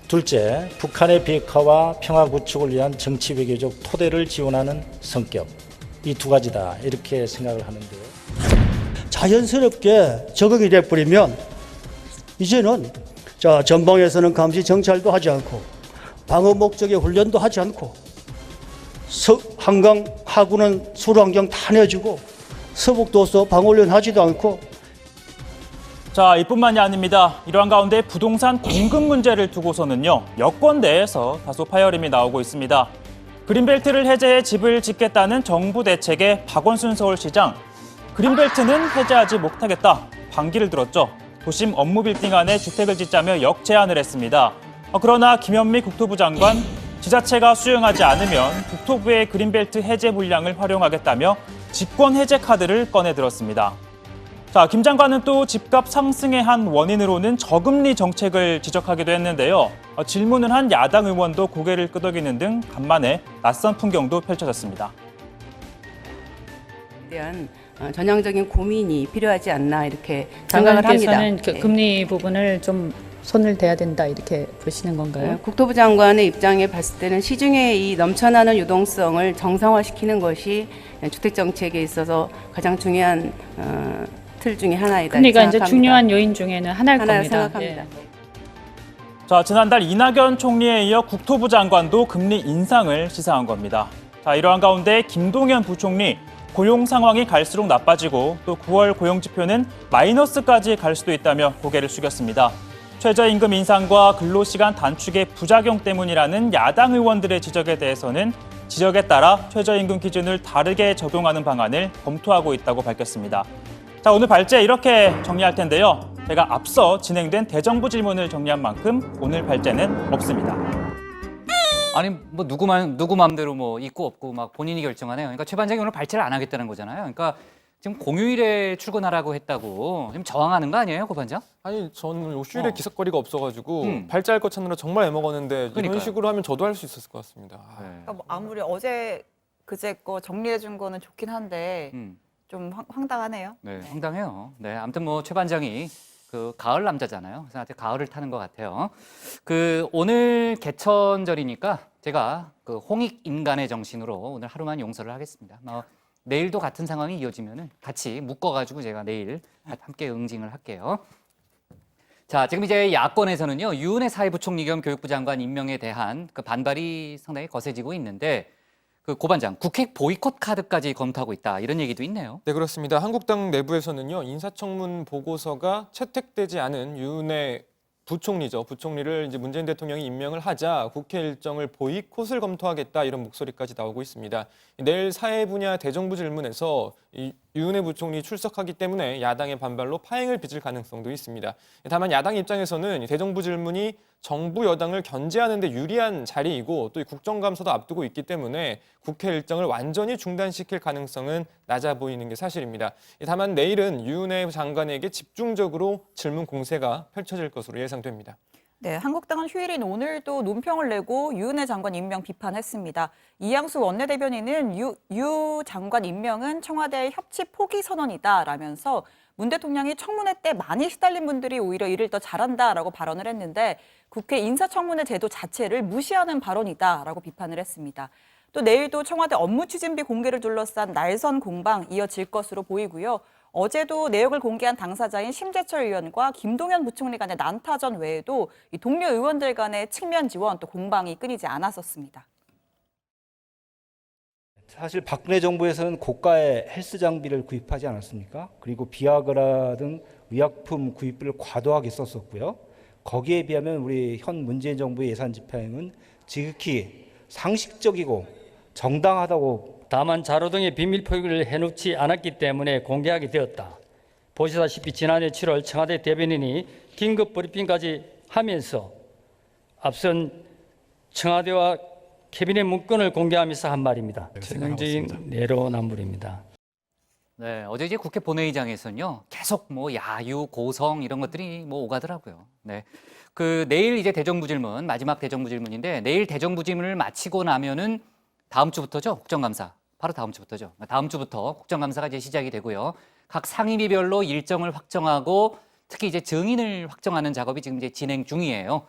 둘째, 북한의 비핵화와 평화 구축을 위한 정치 외교적 토대를 지원하는 성격. 이 두 가지다, 이렇게 생각을 하는데요. 자연스럽게 적응이 돼버리면 이제는 자, 전방에서는 감시 정찰도 하지 않고 방어 목적의 훈련도 하지 않고 한강 하구는 수로환경 다 내주고 서북도서 방어훈련 하지도 않고. 자, 이뿐만이 아닙니다. 이러한 가운데 부동산 공급 문제를 두고서는요, 여권 내에서 다소 파열음이 나오고 있습니다. 그린벨트를 해제해 집을 짓겠다는 정부 대책에 박원순 서울시장, 그린벨트는 해제하지 못하겠다, 반기를 들었죠. 도심 업무 빌딩 안에 주택을 짓자며 역제안을 했습니다. 그러나 김현미 국토부 장관, 지자체가 수용하지 않으면 국토부의 그린벨트 해제 물량을 활용하겠다며 집권 해제 카드를 꺼내들었습니다. 자, 김 장관은 또 집값 상승의 한 원인으로는 저금리 정책을 지적하기도 했는데요. 질문을 한 야당 의원도 고개를 끄덕이는 등 간만에 낯선 풍경도 펼쳐졌습니다. 대한 전향적인 고민이 필요하지 않나 이렇게 생각을 합니다. 장관께서는 그 금리 부분을 좀 손을 대야 된다 이렇게 보시는 건가요? 국토부 장관의 입장에 봤을 때는 시중의 이 넘쳐나는 유동성을 정상화시키는 것이 주택 정책에 있어서 가장 중요한 틀 중에 하나이다. 금리가 생각합니다. 이제 중요한 요인 중에는 하나일 하나라 겁니다. 생각합니다. 자, 지난달 이낙연 총리에 이어 국토부 장관도 금리 인상을 시사한 겁니다. 자, 이러한 가운데 김동연 부총리, 고용 상황이 갈수록 나빠지고 또 9월 고용 지표는 마이너스까지 갈 수도 있다며 고개를 숙였습니다. 최저임금 인상과 근로시간 단축의 부작용 때문이라는 야당 의원들의 지적에 대해서는 지역에 따라 최저임금 기준을 다르게 적용하는 방안을 검토하고 있다고 밝혔습니다. 자, 오늘 발제 이렇게 정리할 텐데요. 제가 앞서 진행된 대정부 질문을 정리한 만큼 오늘 발제는 없습니다. 아니 뭐 누구 마음대로 뭐 있고 없고 막 본인이 결정하네요. 그러니까 최 반장이 오늘 발제를 안 하겠다는 거잖아요. 그러니까 지금 공휴일에 출근하라고 했다고 지금 저항하는 거 아니에요, 고 반장? 아니 저는 휴일에 기석거리가 없어가지고 발제할 것 찾느라 정말 애먹었는데 이런 식으로 하면 저도 할 수 있었을 것 같습니다. 그러니까 뭐 아무리 어제 그제 거 정리해 준 거는 좋긴 한데 좀 황당하네요. 네, 황당해요. 네, 아무튼 뭐 최 반장이 그 가을 남자잖아요. 그래서 나한테 가을을 타는 것 같아요. 그 오늘 개천절이니까 제가 그 홍익 인간의 정신으로 오늘 하루만 용서를 하겠습니다. 내일도 같은 상황이 이어지면은 같이 묶어가지고 제가 내일 함께 응징을 할게요. 자, 지금 이제 야권에서는요, 유은혜 사회부총리 겸 교육부 장관 임명에 대한 그 반발이 상당히 거세지고 있는데, 그 고 반장, 국회 보이콧 카드까지 검토하고 있다, 이런 얘기도 있네요. 네, 그렇습니다. 한국당 내부에서는요, 인사청문 보고서가 채택되지 않은 유은혜 부총리죠. 부총리를 이제 문재인 대통령이 임명을 하자 국회 일정을 보이콧을 검토하겠다, 이런 목소리까지 나오고 있습니다. 내일 사회 분야 대정부 질문에서 이 유은혜 부총리 출석하기 때문에 야당의 반발로 파행을 빚을 가능성도 있습니다. 다만 야당 입장에서는 대정부 질문이 정부 여당을 견제하는 데 유리한 자리이고 또 국정감사도 앞두고 있기 때문에 국회 일정을 완전히 중단시킬 가능성은 낮아 보이는 게 사실입니다. 다만 내일은 유은혜 장관에게 집중적으로 질문 공세가 펼쳐질 것으로 예상됩니다. 네, 한국당은 휴일인 오늘도 논평을 내고 유은혜 장관 임명 비판했습니다. 이양수 원내대변인은 유 장관 임명은 청와대의 협치 포기 선언이다라면서 문 대통령이 청문회 때 많이 시달린 분들이 오히려 일을 더 잘한다라고 발언을 했는데 국회 인사청문회 제도 자체를 무시하는 발언이다라고 비판을 했습니다. 또 내일도 청와대 업무 추진비 공개를 둘러싼 날선 공방 이어질 것으로 보이고요. 어제도 내역을 공개한 당사자인 심재철 의원과 김동연 부총리 간의 난타전 외에도 이 동료 의원들 간의 측면 지원 또 공방이 끊이지 않았었습니다. 사실 박근혜 정부에서는 고가의 헬스 장비를 구입하지 않았습니까? 그리고 비아그라 등 의약품 구입비를 과도하게 썼었고요. 거기에 비하면 우리 현 문재인 정부의 예산 집행은 지극히 상식적이고 정당하다고. 다만 자료 등의 비밀 표기를 해놓지 않았기 때문에 공개하게 되었다. 보시다시피 지난해 7월 청와대 대변인이 긴급 브리핑까지 하면서 앞선 청와대와 캐비넷 문건을 공개하면서 한 말입니다. 전형적인 내로남불입니다. 네, 어제 이제 국회 본회의장에서는요, 계속 뭐 야유, 고성 이런 것들이 뭐 오가더라고요. 네, 그 내일 이제 대정부 질문, 마지막 대정부 질문인데 내일 대정부 질문을 마치고 나면은 다음 주부터죠, 국정감사. 바로 다음 주부터죠. 다음 주부터 국정감사가 이제 시작이 되고요. 각 상임위별로 일정을 확정하고 특히 이제 증인을 확정하는 작업이 지금 이제 진행 중이에요.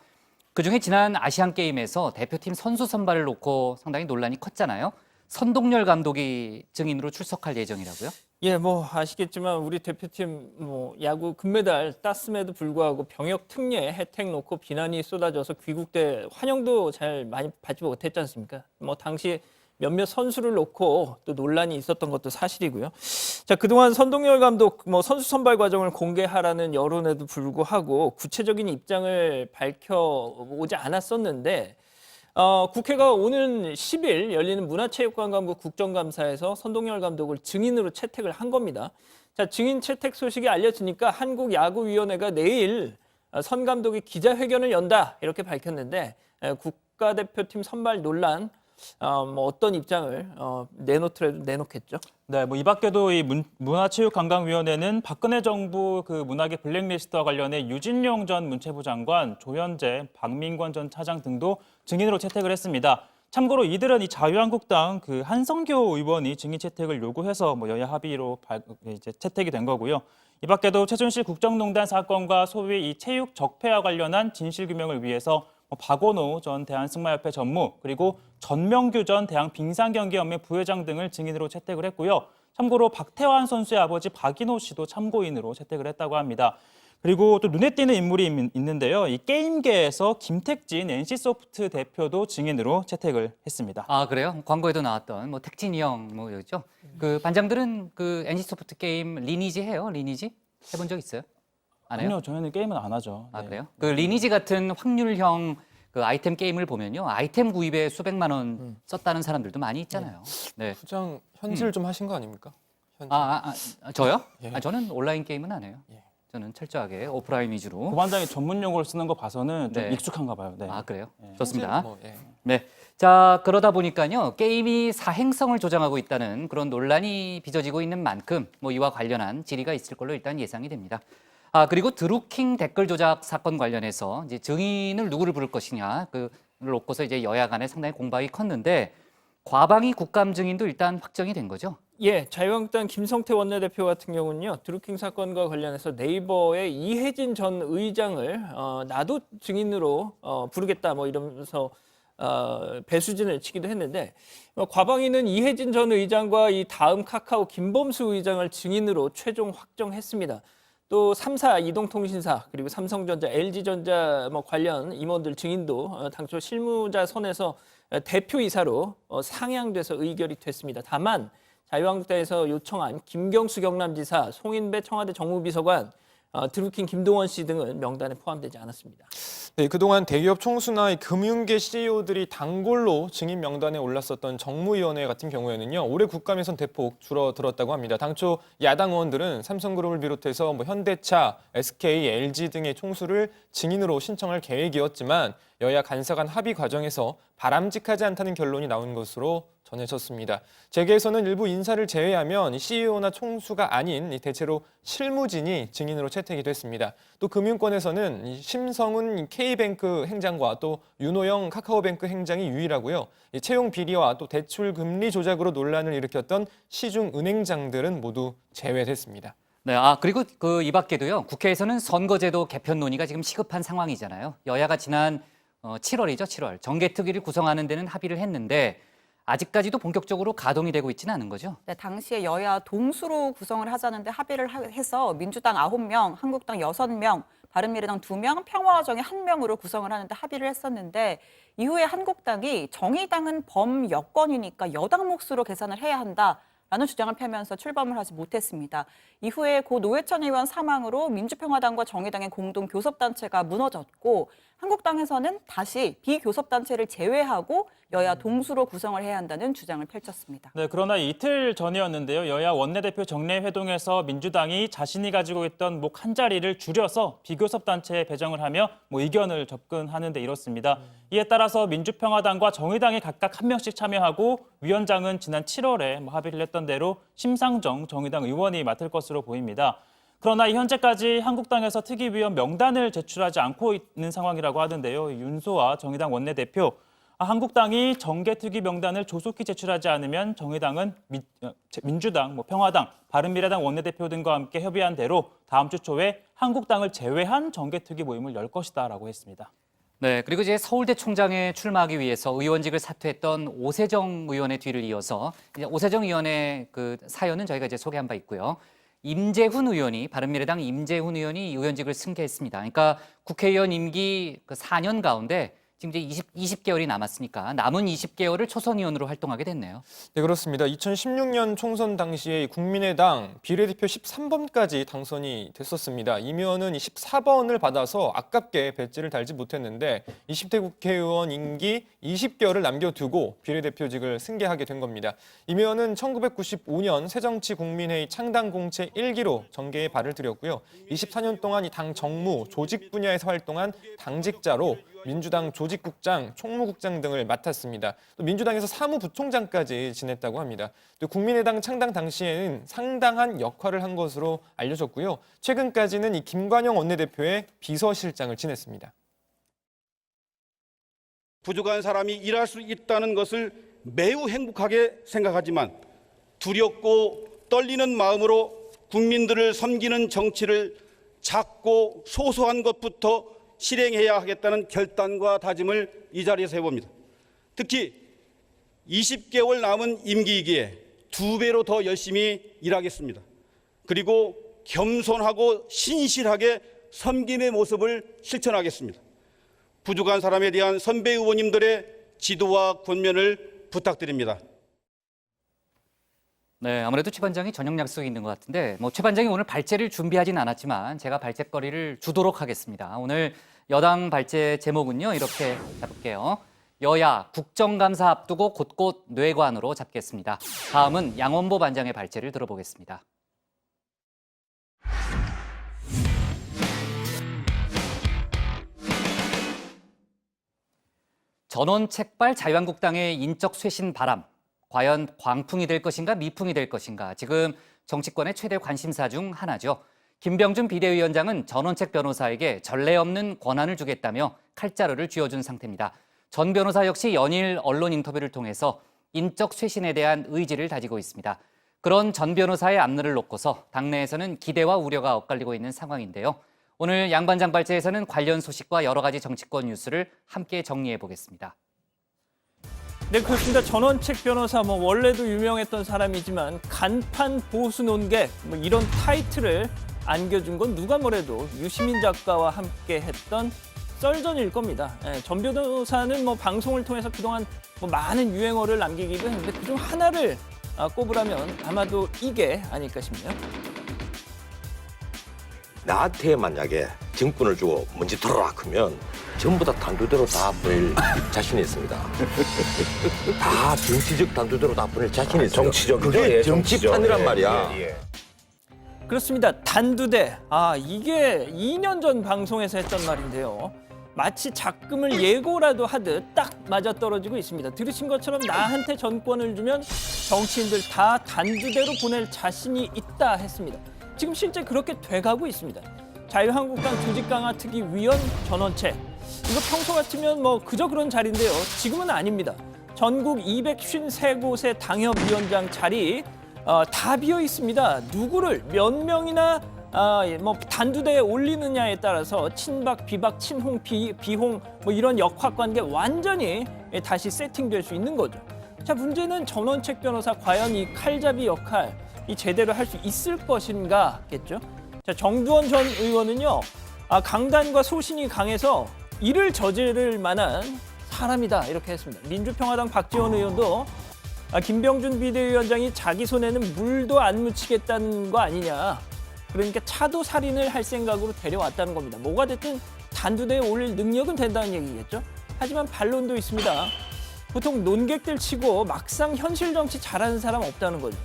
그중에 지난 아시안 게임에서 대표팀 선수 선발을 놓고 상당히 논란이 컸잖아요. 선동열 감독이 증인으로 출석할 예정이라고요? 예, 뭐 아시겠지만 우리 대표팀 뭐 야구 금메달 땄음에도 불구하고 병역 특례 혜택 놓고 비난이 쏟아져서 귀국돼 환영도 잘 많이 받지 못했지 않습니까? 뭐 당시 몇몇 선수를 놓고 또 논란이 있었던 것도 사실이고요. 자, 그동안 선동열 감독 뭐 선수 선발 과정을 공개하라는 여론에도 불구하고 구체적인 입장을 밝혀오지 않았었는데 국회가 오는 10일 열리는 문화체육관광부 국정감사에서 선동열 감독을 증인으로 채택을 한 겁니다. 자, 증인 채택 소식이 알려지니까 한국야구위원회가 내일 선 감독이 기자회견을 연다 이렇게 밝혔는데 국가대표팀 선발 논란 뭐 어떤 입장을 내놓더라도 내놓겠죠. 네, 뭐 이 밖에도 이 문화체육관광위원회는 박근혜 정부 그 문화계 블랙리스트와 관련해 유진룡 전 문체부 장관, 조현재, 박민권 전 차장 등도 증인으로 채택을 했습니다. 참고로 이들은 이 자유한국당 그 한성교 의원이 증인 채택을 요구해서 뭐 여야 합의로 이제 채택이 된 거고요. 이 밖에도 최순실 국정농단 사건과 소위 이 체육 적폐와 관련한 진실 규명을 위해서 박원호 전 대한승마협회 전무, 그리고 전명규 전 대한빙상경기연맹 부회장 등을 증인으로 채택을 했고요. 참고로 박태환 선수의 아버지 박인호 씨도 참고인으로 채택을 했다고 합니다. 그리고 또 눈에 띄는 인물이 있는데요. 이 게임계에서 김택진 NC소프트 대표도 증인으로 채택을 했습니다. 아, 그래요? 광고에도 나왔던 뭐 택진이 형 뭐였죠? 그 반장들은 그 NC소프트 게임 리니지 해요? 리니지? 해본 적 있어요? 안 해요? 아니요, 저희는 게임은 안 하죠. 아, 네. 그래요? 그 리니지 같은 확률형 그 아이템 게임을 보면요. 아이템 구입에 수백만 원 썼다는 사람들도 많이 있잖아요. 네. 부장 현질 좀 하신 거 아닙니까? 저요? 예. 저는 온라인 게임은 안 해요. 저는 철저하게 오프라인 위주로. 고반장이 전문 용어를 쓰는 거 봐서는 좀 네. 익숙한가 봐요. 네. 아, 그래요? 예. 좋습니다. 뭐, 예. 네. 자, 그러다 보니까요. 게임이 사행성을 조장하고 있다는 그런 논란이 빚어지고 있는 만큼 뭐 이와 관련한 질의가 있을 걸로 일단 예상이 됩니다. 아, 그리고 드루킹 댓글 조작 사건 관련해서 이제 증인을 누구를 부를 것이냐 그를 놓고서 이제 여야 간에 상당히 공방이 컸는데 과방위 국감 증인도 일단 확정이 된 거죠. 예, 자유한국당 김성태 원내대표 같은 경우는요. 드루킹 사건과 관련해서 네이버의 이혜진 전 의장을 나도 증인으로 부르겠다 뭐 이러면서 배수진을 치기도 했는데 과방위는 이혜진 전 의장과 이 다음 카카오 김범수 의장을 증인으로 최종 확정했습니다. 또 3사 이동통신사 그리고 삼성전자, LG전자 뭐 관련 임원들 증인도 당초 실무자 선에서 대표이사로 상향돼서 의결이 됐습니다. 다만 자유한국당에서 요청한 김경수 경남지사, 송인배 청와대 정무비서관, 드루킹 김동원 씨 등은 명단에 포함되지 않았습니다. 네, 그동안 대기업 총수나 금융계 CEO들이 단골로 증인 명단에 올랐었던 정무위원회 같은 경우에는요. 올해 국감에선 대폭 줄어들었다고 합니다. 당초 야당 의원들은 삼성그룹을 비롯해서 뭐 현대차, SK, LG 등의 총수를 증인으로 신청할 계획이었지만 여야 간사 간 합의 과정에서 바람직하지 않다는 결론이 나온 것으로 전해졌습니다. 재계에서는 일부 인사를 제외하면 CEO나 총수가 아닌 대체로 실무진이 증인으로 채택이 됐습니다. 또 금융권에서는 심성은 K뱅크 행장과 또 윤호영 카카오뱅크 행장이 유일하고요. 채용 비리와 또 대출 금리 조작으로 논란을 일으켰던 시중 은행장들은 모두 제외됐습니다. 네, 그리고 이 밖에도요. 국회에서는 선거제도 개편 논의가 지금 시급한 상황이잖아요. 여야가 지난 7월이죠, 7월. 정개특위를 구성하는 데는 합의를 했는데 아직까지도 본격적으로 가동이 되고 있지는 않은 거죠? 네, 당시에 여야 동수로 구성을 하자는데 합의를 해서 민주당 9명, 한국당 6명, 바른미래당 2명, 평화정의 1명으로 구성을 하는데 합의를 했었는데 이후에 한국당이 정의당은 범여권이니까 여당 몫으로 계산을 해야 한다라는 주장을 펴면서 출범을 하지 못했습니다. 이후에 고 노회찬 의원 사망으로 민주평화당과 정의당의 공동 교섭단체가 무너졌고 한국당에서는 다시 비교섭단체를 제외하고 여야 동수로 구성을 해야 한다는 주장을 펼쳤습니다. 네, 그러나 이틀 전이었는데요. 여야 원내대표 정례회동에서 민주당이 자신이 가지고 있던 목 한 자리를 줄여서 비교섭단체에 배정을 하며 의견을 접근하는 데 이렇습니다. 이에 따라서 민주평화당과 정의당이 각각 1명씩 참여하고 위원장은 지난 7월에 합의를 했던 대로 심상정 정의당 의원이 맡을 것으로 보입니다. 그러나 현재까지 한국당에서 특위위원 명단을 제출하지 않고 있는 상황이라고 하던데요. 윤소아 정의당 원내대표, 한국당이 정개특위 명단을 조속히 제출하지 않으면 정의당은 민주당, 평화당, 바른미래당 원내대표 등과 함께 협의한 대로 다음 주 초에 한국당을 제외한 정개특위 모임을 열 것이다라고 했습니다. 네, 그리고 이제 서울대 총장에 출마하기 위해서 의원직을 사퇴했던 오세정 의원의 뒤를 이어서 이제 오세정 의원의 그 사연은 저희가 이제 소개한 바 있고요. 임재훈 의원이 바른미래당 임재훈 의원이 의원직을 승계했습니다. 그러니까 국회의원 임기 그 4년 가운데 지금 이제 20개월이 남았으니까 남은 20개월을 초선 의원으로 활동하게 됐네요. 네, 그렇습니다. 2016년 총선 당시에 국민의당 비례대표 13번까지 당선이 됐었습니다. 임 의원은 14번을 받아서 아깝게 배지를 달지 못했는데 20대 국회의원 임기 20개월을 남겨두고 비례대표직을 승계하게 된 겁니다. 임 의원은 1995년 새정치국민회의 창당공채 1기로 정계에 발을 들였고요. 24년 동안 이 당 정무, 조직 분야에서 활동한 당직자로 민주당 조직국장, 총무국장 등을 맡았습니다. 또 민주당에서 사무부총장까지 지냈다고 합니다. 또 국민의당 창당 당시에는 상당한 역할을 한 것으로 알려졌고요. 최근까지는 이 김관영 원내대표의 비서실장을 지냈습니다. 부족한 사람이 일할 수 있다는 것을 매우 행복하게 생각하지만 두렵고 떨리는 마음으로 국민들을 섬기는 정치를 작고 소소한 것부터 실행해야 하겠다는 결단과 다짐을 이 자리에서 해봅니다. 특히 20개월 남은 임기이기에 2배로 더 열심히 일하겠습니다. 그리고 겸손하고 신실하게 섬김의 모습을 실천하겠습니다. 부족한 사람에 대한 선배 의원님들의 지도와 권면을 부탁드립니다. 네, 아무래도 최 반장이 저녁 약속이 있는 것 같은데 최 반장이 오늘 발제를 준비하진 않았지만 제가 발제거리를 주도록 하겠습니다. 오늘 여당 발제 제목은요, 이렇게 잡을게요. 여야 국정감사 앞두고 곳곳 뇌관으로 잡겠습니다. 다음은 양원보 반장의 발제를 들어보겠습니다. 전원 책발 자유한국당의 인적 쇄신 바람. 과연 광풍이 될 것인가 미풍이 될 것인가. 지금 정치권의 최대 관심사 중 하나죠. 김병준 비대위원장은 전원책 변호사에게 전례 없는 권한을 주겠다며 칼자루를 쥐어준 상태입니다. 전 변호사 역시 연일 언론 인터뷰를 통해서 인적 쇄신에 대한 의지를 다지고 있습니다. 그런 전 변호사의 앞날을 놓고서 당내에서는 기대와 우려가 엇갈리고 있는 상황인데요. 오늘 양 반장 발제에서는 관련 소식과 여러 가지 정치권 뉴스를 함께 정리해 보겠습니다. 네, 그렇습니다. 전원책 변호사 원래도 유명했던 사람이지만 간판 보수 논객 이런 타이틀을 안겨준 건 누가 뭐래도 유시민 작가와 함께 했던 썰전일 겁니다. 전 변호사는 방송을 통해서 그동안 많은 유행어를 남기기도 했는데 그중 하나를 꼽으라면 아마도 이게 아닐까 싶네요. 나한테 만약에 정권을 주고 먼지 들어라 하면 전부 다 단두대로 다 보낼 자신이 있습니다. 다 정치적 단두대로 다 보낼 자신이 있어요. 정치적, 그게 정치판이란 말이야. 그렇습니다. 단두대. 이게 2년 전 방송에서 했던 말인데요. 마치 작금을 예고라도 하듯 딱 맞아떨어지고 있습니다. 들으신 것처럼 나한테 전권을 주면 정치인들 다 단두대로 보낼 자신이 있다 했습니다. 지금 실제 그렇게 돼가고 있습니다. 자유한국당 조직강화특위 위원 전원책. 이거 평소 같으면 그저 그런 자리인데요. 지금은 아닙니다. 전국 253곳의 당협위원장 자리 다 비어 있습니다. 누구를 몇 명이나 단두대에 올리느냐에 따라서 친박, 비박, 친홍, 비홍 이런 역학관계 완전히 다시 세팅될 수 있는 거죠. 자, 문제는 전원책 변호사 과연 이 칼잡이 역할 이 제대로 할 수 있을 것인가겠죠. 자, 정두원 전 의원은요, 강단과 소신이 강해서 이를 저지를 만한 사람이다 이렇게 했습니다. 민주평화당 박지원 의원도 김병준 비대위원장이 자기 손에는 물도 안 묻히겠다는 거 아니냐. 그러니까 차도 살인을 할 생각으로 데려왔다는 겁니다. 뭐가 됐든 단두대에 올릴 능력은 된다는 얘기겠죠. 하지만 반론도 있습니다. 보통 논객들 치고 막상 현실 정치 잘하는 사람 없다는 거죠.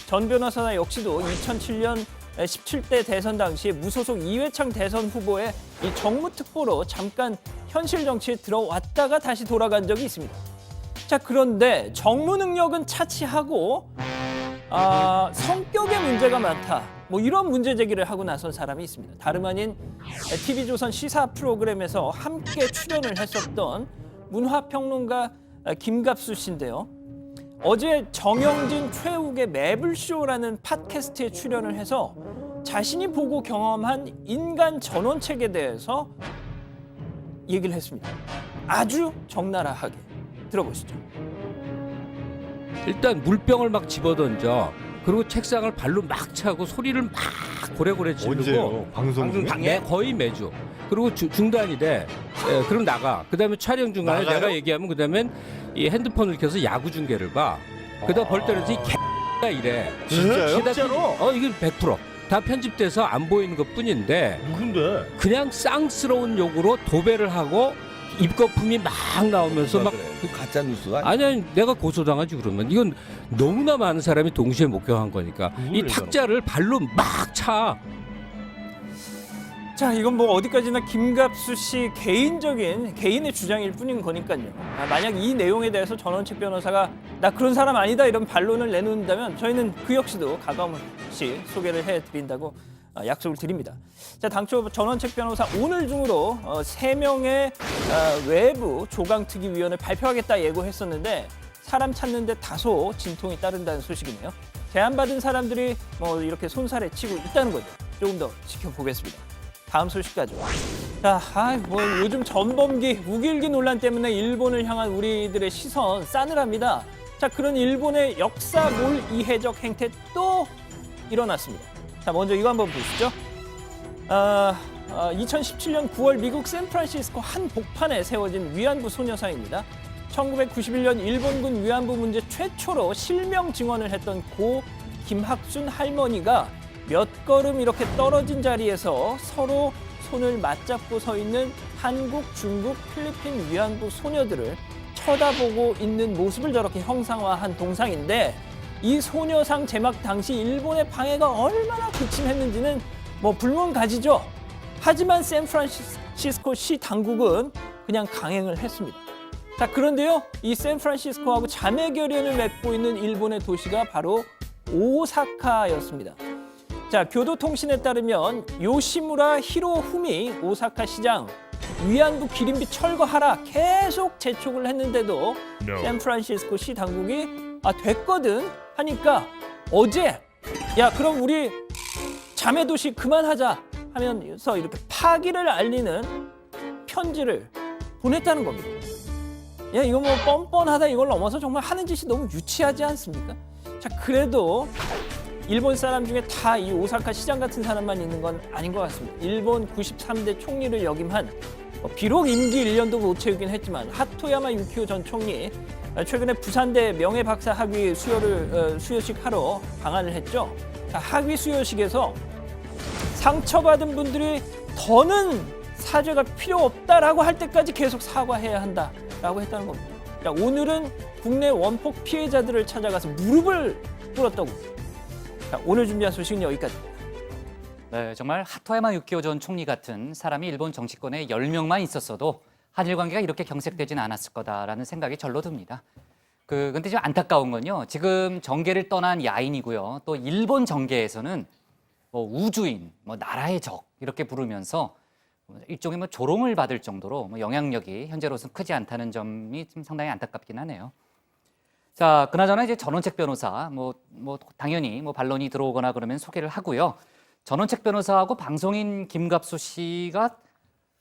전 변호사 역시도 2007년 17대 대선 당시에 무소속 이회창 대선 후보의 이 정무특보로 잠깐 현실 정치에 들어왔다가 다시 돌아간 적이 있습니다. 자, 그런데 정무 능력은 차치하고 성격에 문제가 많다. 이런 문제 제기를 하고 나선 사람이 있습니다. 다름 아닌 TV조선 시사 프로그램에서 함께 출연을 했었던 문화평론가 김갑수 씨인데요. 어제 정영진 최욱의 매블쇼라는 팟캐스트에 출연을 해서 자신이 보고 경험한 인간 전원책에 대해서 얘기를 했습니다. 아주 적나라하게 들어보시죠. 일단 물병을 막 집어던져. 그리고 책상을 발로 막 차고 소리를 막 고래고래 지르고. 언제요? 방송 중에? 네, 거의 매주. 그리고 중단이래. 예, 그럼 나가. 그다음에 촬영 중간에 나가요? 내가 얘기하면 그다음엔 이 핸드폰을 켜서 야구 중계를 봐. 그다음 벌 떠면서 이 개가 이래. 진짜요? 진짜로? 이건 100%. 다 편집돼서 안 보이는 것뿐인데. 누군데? 그냥 쌍스러운 욕으로 도배를 하고 입거품이 막 나오면서 막 가짜 뉴스가 아니 내가 고소당하지 그러면 이건 너무나 많은 사람이 동시에 목격한 거니까 이 탁자를 발로 막 차. 자, 이건 뭐 어디까지나 김갑수 씨 개인의 주장일 뿐인 거니까요. 만약 이 내용에 대해서 전원책 변호사가 나 그런 사람 아니다 이런 반론을 내놓는다면 저희는 그 역시도 가감없이 소개를 해드린다고 약속을 드립니다. 자, 당초 전원책 변호사 오늘 중으로 3명의 외부 조강특위위원을 발표하겠다 예고했었는데 사람 찾는데 다소 진통이 따른다는 소식이네요. 제안받은 사람들이 뭐 이렇게 손살에 치고 있다는 거죠. 조금 더 지켜보겠습니다. 다음 소식까지. 자, 뭐 요즘 전범기, 우길기 논란 때문에 일본을 향한 우리들의 시선 싸늘합니다. 자, 그런 일본의 역사몰 이해적 행태 또 일어났습니다. 자, 먼저 이거 한번 보시죠. 2017년 9월 미국 샌프란시스코 한 복판에 세워진 위안부 소녀상입니다. 1991년 일본군 위안부 문제 최초로 실명 증언을 했던 고 김학순 할머니가 몇 걸음 이렇게 떨어진 자리에서 서로 손을 맞잡고 서 있는 한국, 중국, 필리핀 위안부 소녀들을 쳐다보고 있는 모습을 저렇게 형상화한 동상인데 이 소녀상 제막 당시 일본의 방해가 얼마나 극심했는지는 뭐 불문가지죠. 하지만 샌프란시스코 시 당국은 그냥 강행을 했습니다. 자, 그런데요, 이 샌프란시스코하고 자매 결연을 맺고 있는 일본의 도시가 바로 오사카였습니다. 자, 교도통신에 따르면 요시무라 히로후미 오사카 시장 위안부 기림비 철거하라 계속 재촉을 했는데도 샌프란시스코 시 당국이 됐거든 하니까 어제 야 그럼 우리 자매도시 그만하자 하면서 이렇게 파기를 알리는 편지를 보냈다는 겁니다. 야, 이거 뭐 뻔뻔하다 이걸 넘어서 정말 하는 짓이 너무 유치하지 않습니까? 자, 그래도 일본 사람 중에 다 이 오사카 시장 같은 사람만 있는 건 아닌 것 같습니다. 일본 93대 총리를 역임한 비록 임기 1년도 못 채우긴 했지만 하토야마 유키오 전 총리 최근에 부산대 명예박사 학위 수여식 하러 방한을 했죠. 자, 학위 수여식에서 상처받은 분들이 더는 사죄가 필요 없다라고 할 때까지 계속 사과해야 한다라고 했다는 겁니다. 자, 오늘은 국내 원폭 피해자들을 찾아가서 무릎을 꿇었다고. 자, 오늘 준비한 소식은 여기까지입니다. 네, 정말 하토야마 유키오 전 총리 같은 사람이 일본 정치권에 10명만 있었어도 한일 관계가 이렇게 경색되지는 않았을 거다라는 생각이 절로 듭니다. 근데 좀 안타까운 건요. 지금 정계를 떠난 야인이고요. 또 일본 정계에서는 뭐 우주인, 뭐 나라의 적 이렇게 부르면서 일종의 뭐 조롱을 받을 정도로 뭐 영향력이 현재로서는 크지 않다는 점이 좀 상당히 안타깝긴 하네요. 자, 그나저나 이제 전원책 변호사 뭐 당연히 뭐 반론이 들어오거나 그러면 소개를 하고요. 전원책 변호사하고 방송인 김갑수 씨가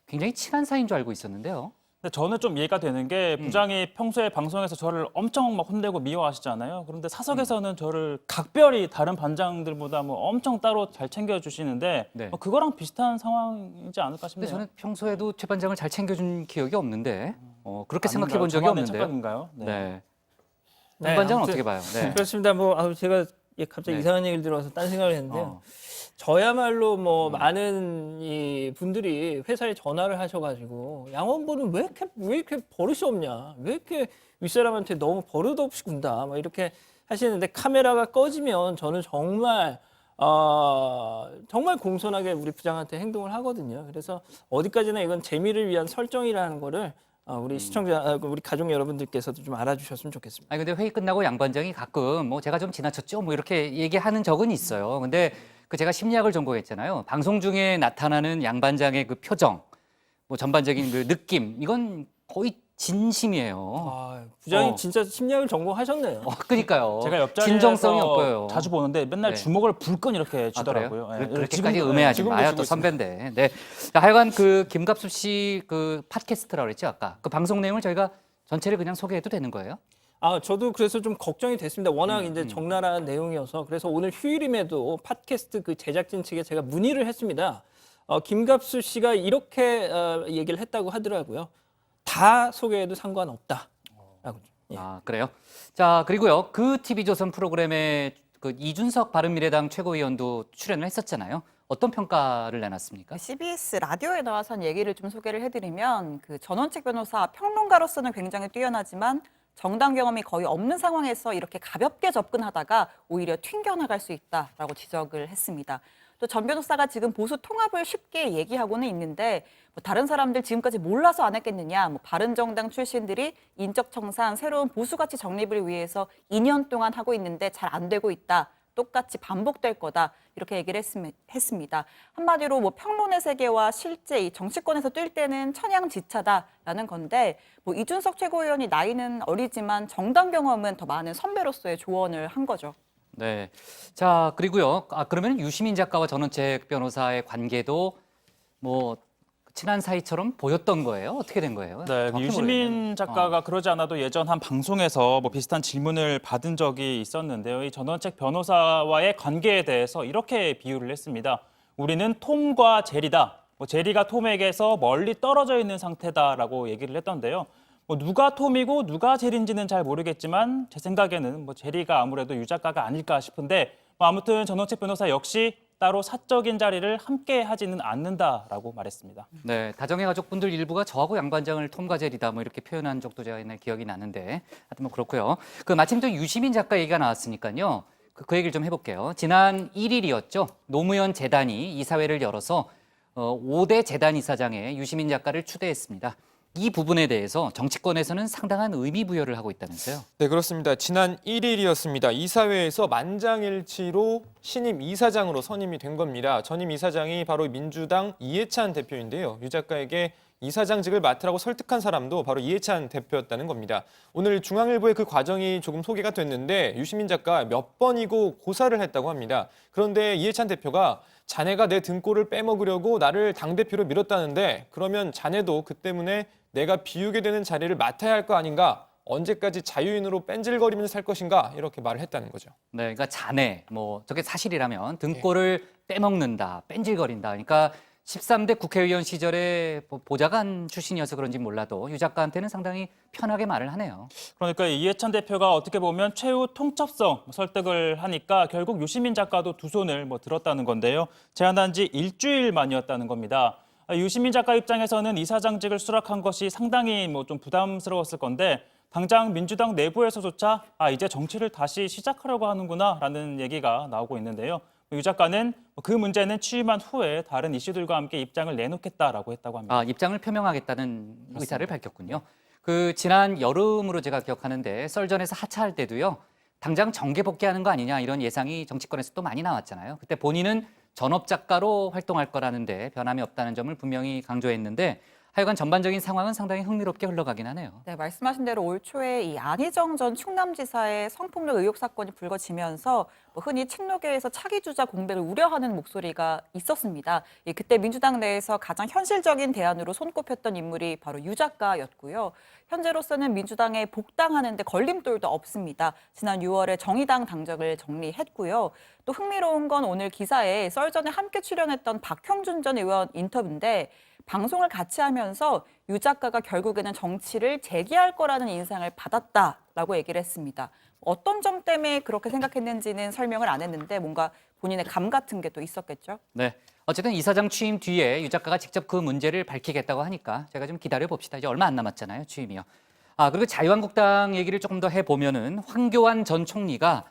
굉장히 친한 사이인 줄 알고 있었는데요. 근데 저는 좀 이해가 되는 게 부장이 평소에 방송에서 저를 엄청 막 혼내고 미워하시잖아요. 그런데 사석에서는 저를 각별히 다른 반장들보다 뭐 엄청 따로 잘 챙겨주시는데 뭐 그거랑 비슷한 상황이지 않을까 싶네요. 근데 저는 평소에도 최 반장을 잘 챙겨준 기억이 없는데 그렇게 아닌가요? 생각해 본 적이 저만의 없는데요. 착각인가요? 네. 네, 반장은 아무튼 어떻게 봐요? 네. 그렇습니다. 뭐 제가 갑자기 이상한 얘기를 들어서 딴 생각을 했는데요. 저야말로 뭐 많은 이 분들이 회사에 전화를 하셔가지고 양원보는 왜 이렇게 버릇이 없냐, 왜 이렇게 윗사람한테 너무 버릇없이 군다, 뭐 이렇게 하시는데 카메라가 꺼지면 저는 정말 정말 공손하게 우리 부장한테 행동을 하거든요. 그래서 어디까지나 이건 재미를 위한 설정이라는 거를 우리 시청자, 우리 가족 여러분들께서도 좀 알아주셨으면 좋겠습니다. 아니 근데 회의 끝나고 양 반장이 가끔 뭐 제가 좀 지나쳤죠, 뭐 이렇게 얘기하는 적은 있어요. 근데 제가 심리학을 전공했잖아요. 방송 중에 나타나는 양 반장의 그 표정, 뭐 전반적인 그 느낌, 이건 거의 진심이에요. 부장님 진짜 심리학을 전공하셨네요. 그러니까요. 제가 옆자리에서 진정성이 없고요. 자주 보는데 맨날 네. 주먹을 불끈 이렇게 아, 그래요? 쥐더라고요. 그렇게까지 음해하지 마요. 또 선배인데. 네. 자, 하여간 그 김갑수 씨 그 팟캐스트라고 그랬죠 아까. 그 방송 내용을 저희가 전체를 그냥 소개해도 되는 거예요? 저도 그래서 좀 걱정이 됐습니다. 워낙 이제 적나라한 내용이어서. 그래서 오늘 휴일임에도 팟캐스트 그 제작진 측에 제가 문의를 했습니다. 김갑수 씨가 이렇게 얘기를 했다고 하더라고요. 다 소개해도 상관없다. 아, 그래요? 자, 그리고요. 그 TV조선 프로그램에 그 이준석 바른미래당 최고위원도 출연을 했었잖아요. 어떤 평가를 내놨습니까? CBS 라디오에 나와서 한 얘기를 좀 소개를 해드리면 그 전원책 변호사 평론가로서는 굉장히 뛰어나지만 정당 경험이 거의 없는 상황에서 이렇게 가볍게 접근하다가 오히려 튕겨나갈 수 있다라고 지적을 했습니다. 또 전 변호사가 지금 보수 통합을 쉽게 얘기하고는 있는데 뭐 다른 사람들 지금까지 몰라서 안 했겠느냐, 뭐 바른정당 출신들이 인적 청산, 새로운 보수 가치 정립을 위해서 2년 동안 하고 있는데 잘 안 되고 있다. 똑같이 반복될 거다. 이렇게 얘기를 했습니다. 한마디로 뭐 평론의 세계와 실제 이 정치권에서 뛸 때는 천양지차다라는 건데 뭐 이준석 최고위원이 나이는 어리지만 정당 경험은 더 많은 선배로서의 조언을 한 거죠. 네. 자, 그리고요. 그러면 유시민 작가와 전원책 변호사의 관계도 뭐 친한 사이처럼 보였던 거예요? 어떻게 된 거예요? 네, 정확히 유시민 모르겠네요. 작가가 그러지 않아도 예전 한 방송에서 뭐 비슷한 질문을 받은 적이 있었는데요. 이 전원책 변호사와의 관계에 대해서 이렇게 비유를 했습니다. 우리는 톰과 제리다. 뭐 제리가 톰에게서 멀리 떨어져 있는 상태다라고 얘기를 했던데요. 뭐 누가 톰이고 누가 제리인지는 잘 모르겠지만 제 생각에는 뭐 제리가 아무래도 유 작가가 아닐까 싶은데 뭐 아무튼 전원책 변호사 역시 따로 사적인 자리를 함께 하지는 않는다라고 말했습니다. 네, 다정의 가족분들 일부가 저하고 양반장을 톰과 제리다 뭐 이렇게 표현한 적도 제가 옛날 기억이 나는데 하여튼 뭐 그렇고요. 그 마침 또 유시민 작가 얘기가 나왔으니까요. 그 얘기를 좀 해볼게요. 지난 1일이었죠. 노무현 재단이 이사회를 열어서 5대 재단 이사장에 유시민 작가를 추대했습니다. 이 부분에 대해서 정치권에서는 상당한 의미 부여를 하고 있다면서요? 네, 그렇습니다. 지난 1일이었습니다. 이사회에서 만장일치로 신임 이사장으로 선임이 된 겁니다. 전임 이사장이 바로 민주당 이해찬 대표인데요. 유 작가에게 이사장직을 맡으라고 설득한 사람도 바로 이해찬 대표였다는 겁니다. 오늘 중앙일보의 그 과정이 조금 소개가 됐는데 유시민 작가 몇 번이고 고사를 했다고 합니다. 그런데 이해찬 대표가 자네가 내 등골을 빼먹으려고 나를 당대표로 밀었다는데 그러면 자네도 그 때문에 내가 비우게 되는 자리를 맡아야 할 거 아닌가? 언제까지 자유인으로 뺀질거리면서 살 것인가? 이렇게 말을 했다는 거죠. 네, 그러니까 자네, 뭐 저게 사실이라면 등골을 빼먹는다, 뺀질거린다. 그러니까 13대 국회의원 시절에 보좌관 출신이어서 그런지 몰라도 유 작가한테는 상당히 편하게 말을 하네요. 그러니까 이해찬 대표가 어떻게 보면 최후 통첩성 설득을 하니까 결국 유시민 작가도 두 손을 들었다는 건데요. 제안한 지 일주일 만이었다는 겁니다. 유시민 작가 입장에서는 이사장직을 수락한 것이 상당히 좀 부담스러웠을 건데 당장 민주당 내부에서조차 이제 정치를 다시 시작하려고 하는구나라는 얘기가 나오고 있는데요. 유 작가는 그 문제는 취임한 후에 다른 이슈들과 함께 입장을 내놓겠다라고 했다고 합니다. 입장을 표명하겠다는 의사를 밝혔군요. 그 지난 여름으로 제가 기억하는데 썰전에서 하차할 때도요. 당장 정계 복귀하는 거 아니냐 이런 예상이 정치권에서 또 많이 나왔잖아요. 그때 본인은 전업 작가로 활동할 거라는데 변함이 없다는 점을 분명히 강조했는데 하여간 전반적인 상황은 상당히 흥미롭게 흘러가긴 하네요. 네, 말씀하신 대로 올 초에 이 안희정 전 충남지사의 성폭력 의혹 사건이 불거지면서 흔히 책노계에서 차기주자 공백을 우려하는 목소리가 있었습니다. 그때 민주당 내에서 가장 현실적인 대안으로 손꼽혔던 인물이 바로 유 작가였고요. 현재로서는 민주당에 복당하는 데 걸림돌도 없습니다. 지난 6월에 정의당 당적을 정리했고요. 또 흥미로운 건 오늘 기사에 썰전에 함께 출연했던 박형준 전 의원 인터뷰인데 방송을 같이 하면서 유 작가가 결국에는 정치를 재기할 거라는 인상을 받았다라고 얘기를 했습니다. 어떤 점 때문에 그렇게 생각했는지는 설명을 안 했는데 뭔가 본인의 감 같은 게 또 있었겠죠? 네. 어쨌든 이사장 취임 뒤에 유 작가가 직접 그 문제를 밝히겠다고 하니까 제가 좀 기다려 봅시다. 이제 얼마 안 남았잖아요, 취임이요. 그리고 자유한국당 얘기를 조금 더 해보면은 황교안 전 총리가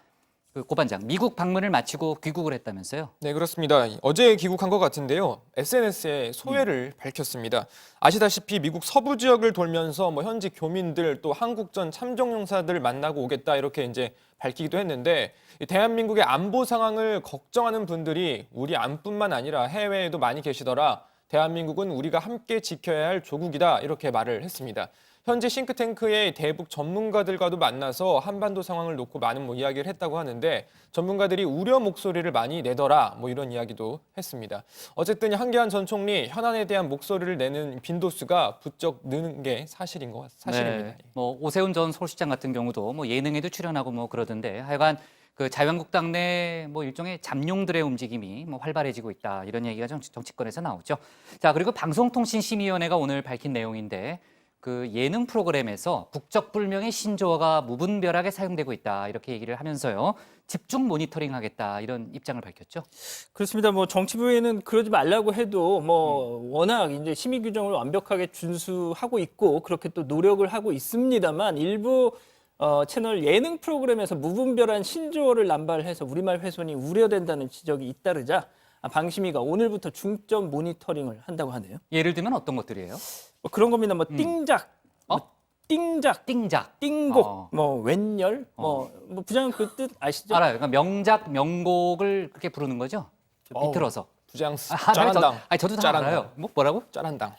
그 고반장 미국 방문을 마치고 귀국을 했다면서요? 네, 그렇습니다. 어제 귀국한 것 같은데요. SNS에 소회를 밝혔습니다. 아시다시피 미국 서부 지역을 돌면서 현지 교민들 또 한국전 참전용사들 만나고 오겠다 이렇게 이제 밝히기도 했는데 대한민국의 안보 상황을 걱정하는 분들이 우리 안뿐만 아니라 해외에도 많이 계시더라. 대한민국은 우리가 함께 지켜야 할 조국이다 이렇게 말을 했습니다. 현재 싱크탱크의 대북 전문가들과도 만나서 한반도 상황을 놓고 많은 이야기를 했다고 하는데 전문가들이 우려 목소리를 많이 내더라 이런 이야기도 했습니다. 어쨌든 한기환 전 총리 현안에 대한 목소리를 내는 빈도수가 부쩍 느는 게 사실입니다. 네, 오세훈 전 서울시장 같은 경우도 예능에도 출연하고 그러던데 하여간 그 자유한국당 내 일종의 잠룡들의 움직임이 활발해지고 있다 이런 얘기가 정치권에서 나오죠. 자, 그리고 방송통신심의위원회가 오늘 밝힌 내용인데 그 예능 프로그램에서 국적불명의 신조어가 무분별하게 사용되고 있다 이렇게 얘기를 하면서요. 집중 모니터링하겠다 이런 입장을 밝혔죠. 그렇습니다. 정치부에는 그러지 말라고 해도 워낙 이제 심의 규정을 완벽하게 준수하고 있고 그렇게 또 노력을 하고 있습니다만 일부 채널 예능 프로그램에서 무분별한 신조어를 남발해서 우리말 훼손이 우려된다는 지적이 잇따르자 방심위가 오늘부터 중점 모니터링을 한다고 하네요. 예를 들면 어떤 것들이에요? 그런 겁니다. 띵작, 띵작, 띵곡, 웬열, 부장님 그 뜻 아시죠? 알아요. 그러니까 명작, 명곡을 그렇게 부르는 거죠? 비틀어서. 부장 짜란당. 저도 다 알아요. 뭐라고? 짜란당.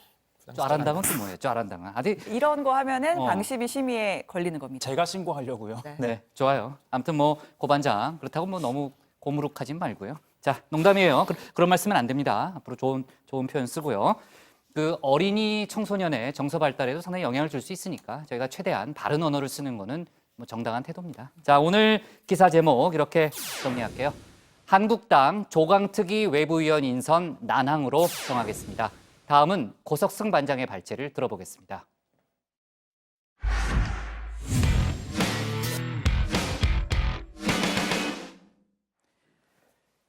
짜란당은 또 뭐예요? 짜란당은 이런 거 하면은 방심위 심의에 걸리는 겁니다. 제가 신고하려고요. 네, 좋아요. 아무튼 고반장 그렇다고 너무 고무룩하진 말고요. 자, 농담이에요. 그런 말씀은 안 됩니다. 앞으로 좋은 표현 쓰고요. 그 어린이 청소년의 정서 발달에도 상당히 영향을 줄 수 있으니까 저희가 최대한 바른 언어를 쓰는 거는 정당한 태도입니다. 자, 오늘 기사 제목 이렇게 정리할게요. 한국당 조강특위 외부위원 인선 난항으로 정하겠습니다. 다음은 고석승 반장의 발제를 들어보겠습니다.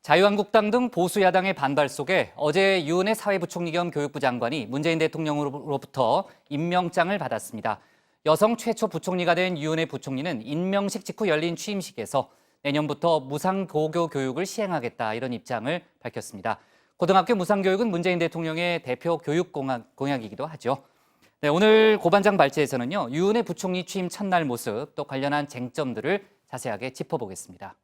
자유한국당 등 보수 야당의 반발 속에 어제 유은혜 사회부총리 겸 교육부 장관이 문재인 대통령으로부터 임명장을 받았습니다. 여성 최초 부총리가 된 유은혜 부총리는 임명식 직후 열린 취임식에서 내년부터 무상고교 교육을 시행하겠다 이런 입장을 밝혔습니다. 고등학교 무상교육은 문재인 대통령의 대표 교육 공약이기도 하죠. 네, 오늘 고반장 발제에서는요. 유은혜 부총리 취임 첫날 모습 또 관련한 쟁점들을 자세하게 짚어보겠습니다.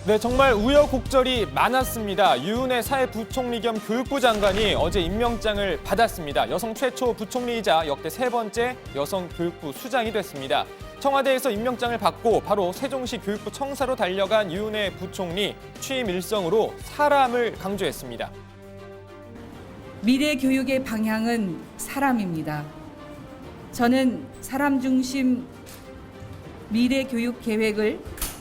네, 정말 우여곡절이 많았습니다. 유은혜 사회부총리 겸 교육부 장관이 어제 임명장을 받았습니다. 여성 최초 부총리이자 역대 3번째 여성 교육부 수장이 됐습니다. 청와대에서 임명장을 받고 바로 세종시 교육부 청사로 달려간 유은혜 부총리 취임 일성으로 사람을 강조했습니다. 미래 교육의 방향은 사람입니다. 저는 사람 중심 미래 교육 계획을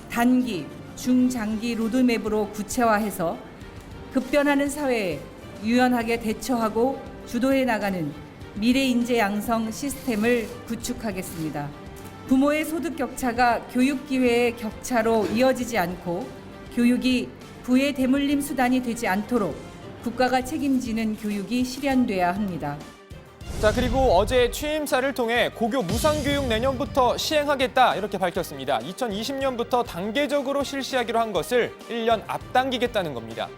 단기, 중장기 로드맵으로 구체화해서 급변하는 사회에 유연하게 대처하고 주도해 나가는 미래 인재 양성 시스템을 구축하겠습니다. 부모의 소득 격차가 교육 기회의 격차로 이어지지 않고 교육이 부의 대물림 수단이 되지 않도록 국가가 책임지는 교육이 실현돼야 합니다. 자, 그리고 어제 취임사를 통해 고교 무상교육 내년부터 시행하겠다 이렇게 밝혔습니다. 2020년부터 단계적으로 실시하기로 한 것을 1년 앞당기겠다는 겁니다.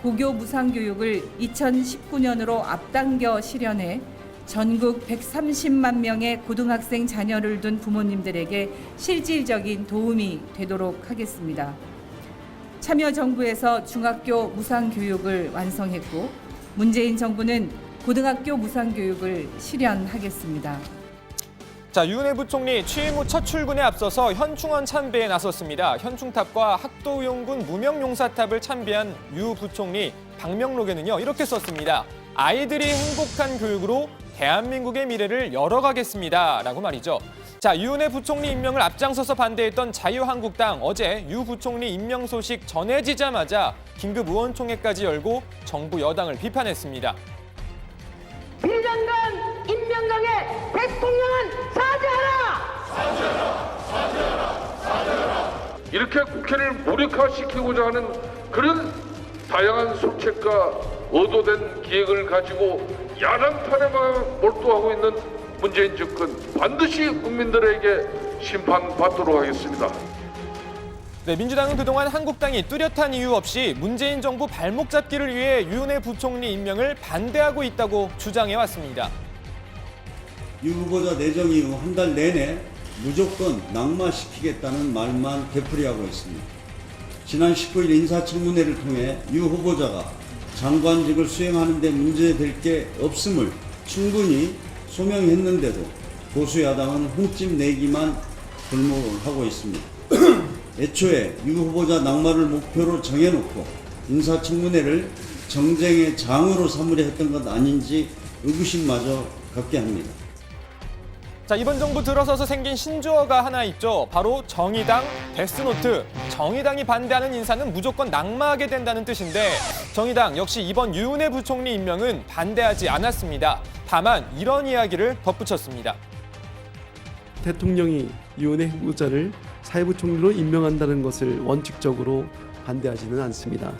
고교 무상교육을 2019년으로 앞당겨 실현해 전국 130만 명의 고등학생 자녀를 둔 부모님들에게 실질적인 도움이 되도록 하겠습니다. 참여정부에서 중학교 무상교육을 완성했고 문재인 정부는 고등학교 무상교육을 실현하겠습니다. 자, 유은혜 부총리 취임 후 첫 출근에 앞서서 현충원 참배에 나섰습니다. 현충탑과 학도용군 무명용사탑을 참배한 유 부총리 방명록에는요 이렇게 썼습니다. 아이들이 행복한 교육으로 대한민국의 미래를 열어가겠습니다 라고 말이죠. 자, 유은혜 부총리 임명을 앞장서서 반대했던 자유한국당 어제 유 부총리 임명 소식 전해지자마자 긴급 의원총회까지 열고 정부 여당을 비판했습니다. 1년간 임명강에 대통령은 사죄하라! 사죄하라! 이렇게 국회를 무력화시키고자 하는 그런 다양한 정책과 의도된 기획을 가지고 야당판에만 몰두하고 있는 문재인 정권 반드시 국민들에게 심판받도록 하겠습니다. 네, 민주당은 그동안 한국당이 뚜렷한 이유 없이 문재인 정부 발목 잡기를 위해 유은혜 부총리 임명을 반대하고 있다고 주장해왔습니다. 유 후보자 내정 이후 한 달 내내 무조건 낙마시키겠다는 말만 되풀이하고 있습니다. 지난 19일 인사청문회를 통해 유 후보자가 장관직을 수행하는 데 문제될 게 없음을 충분히 소명했는데도 보수 야당은 흠집 내기만 골몰을 하고 있습니다. 애초에 유 후보자 낙마를 목표로 정해놓고 인사청문회를 정쟁의 장으로 삼으려 했던 것 아닌지 의구심마저 갖게 합니다. 자, 이번 정부 들어서서 생긴 신조어가 하나 있죠. 바로 정의당 데스노트. 정의당이 반대하는 인사는 무조건 낙마하게 된다는 뜻인데 정의당 역시 이번 유은혜 부총리 임명은 반대하지 않았습니다. 다만 이런 이야기를 덧붙였습니다. 대통령이 유은혜 후보자를 사회부총리로 임명한다는 것을 원칙적으로 반대하지는 않습니다.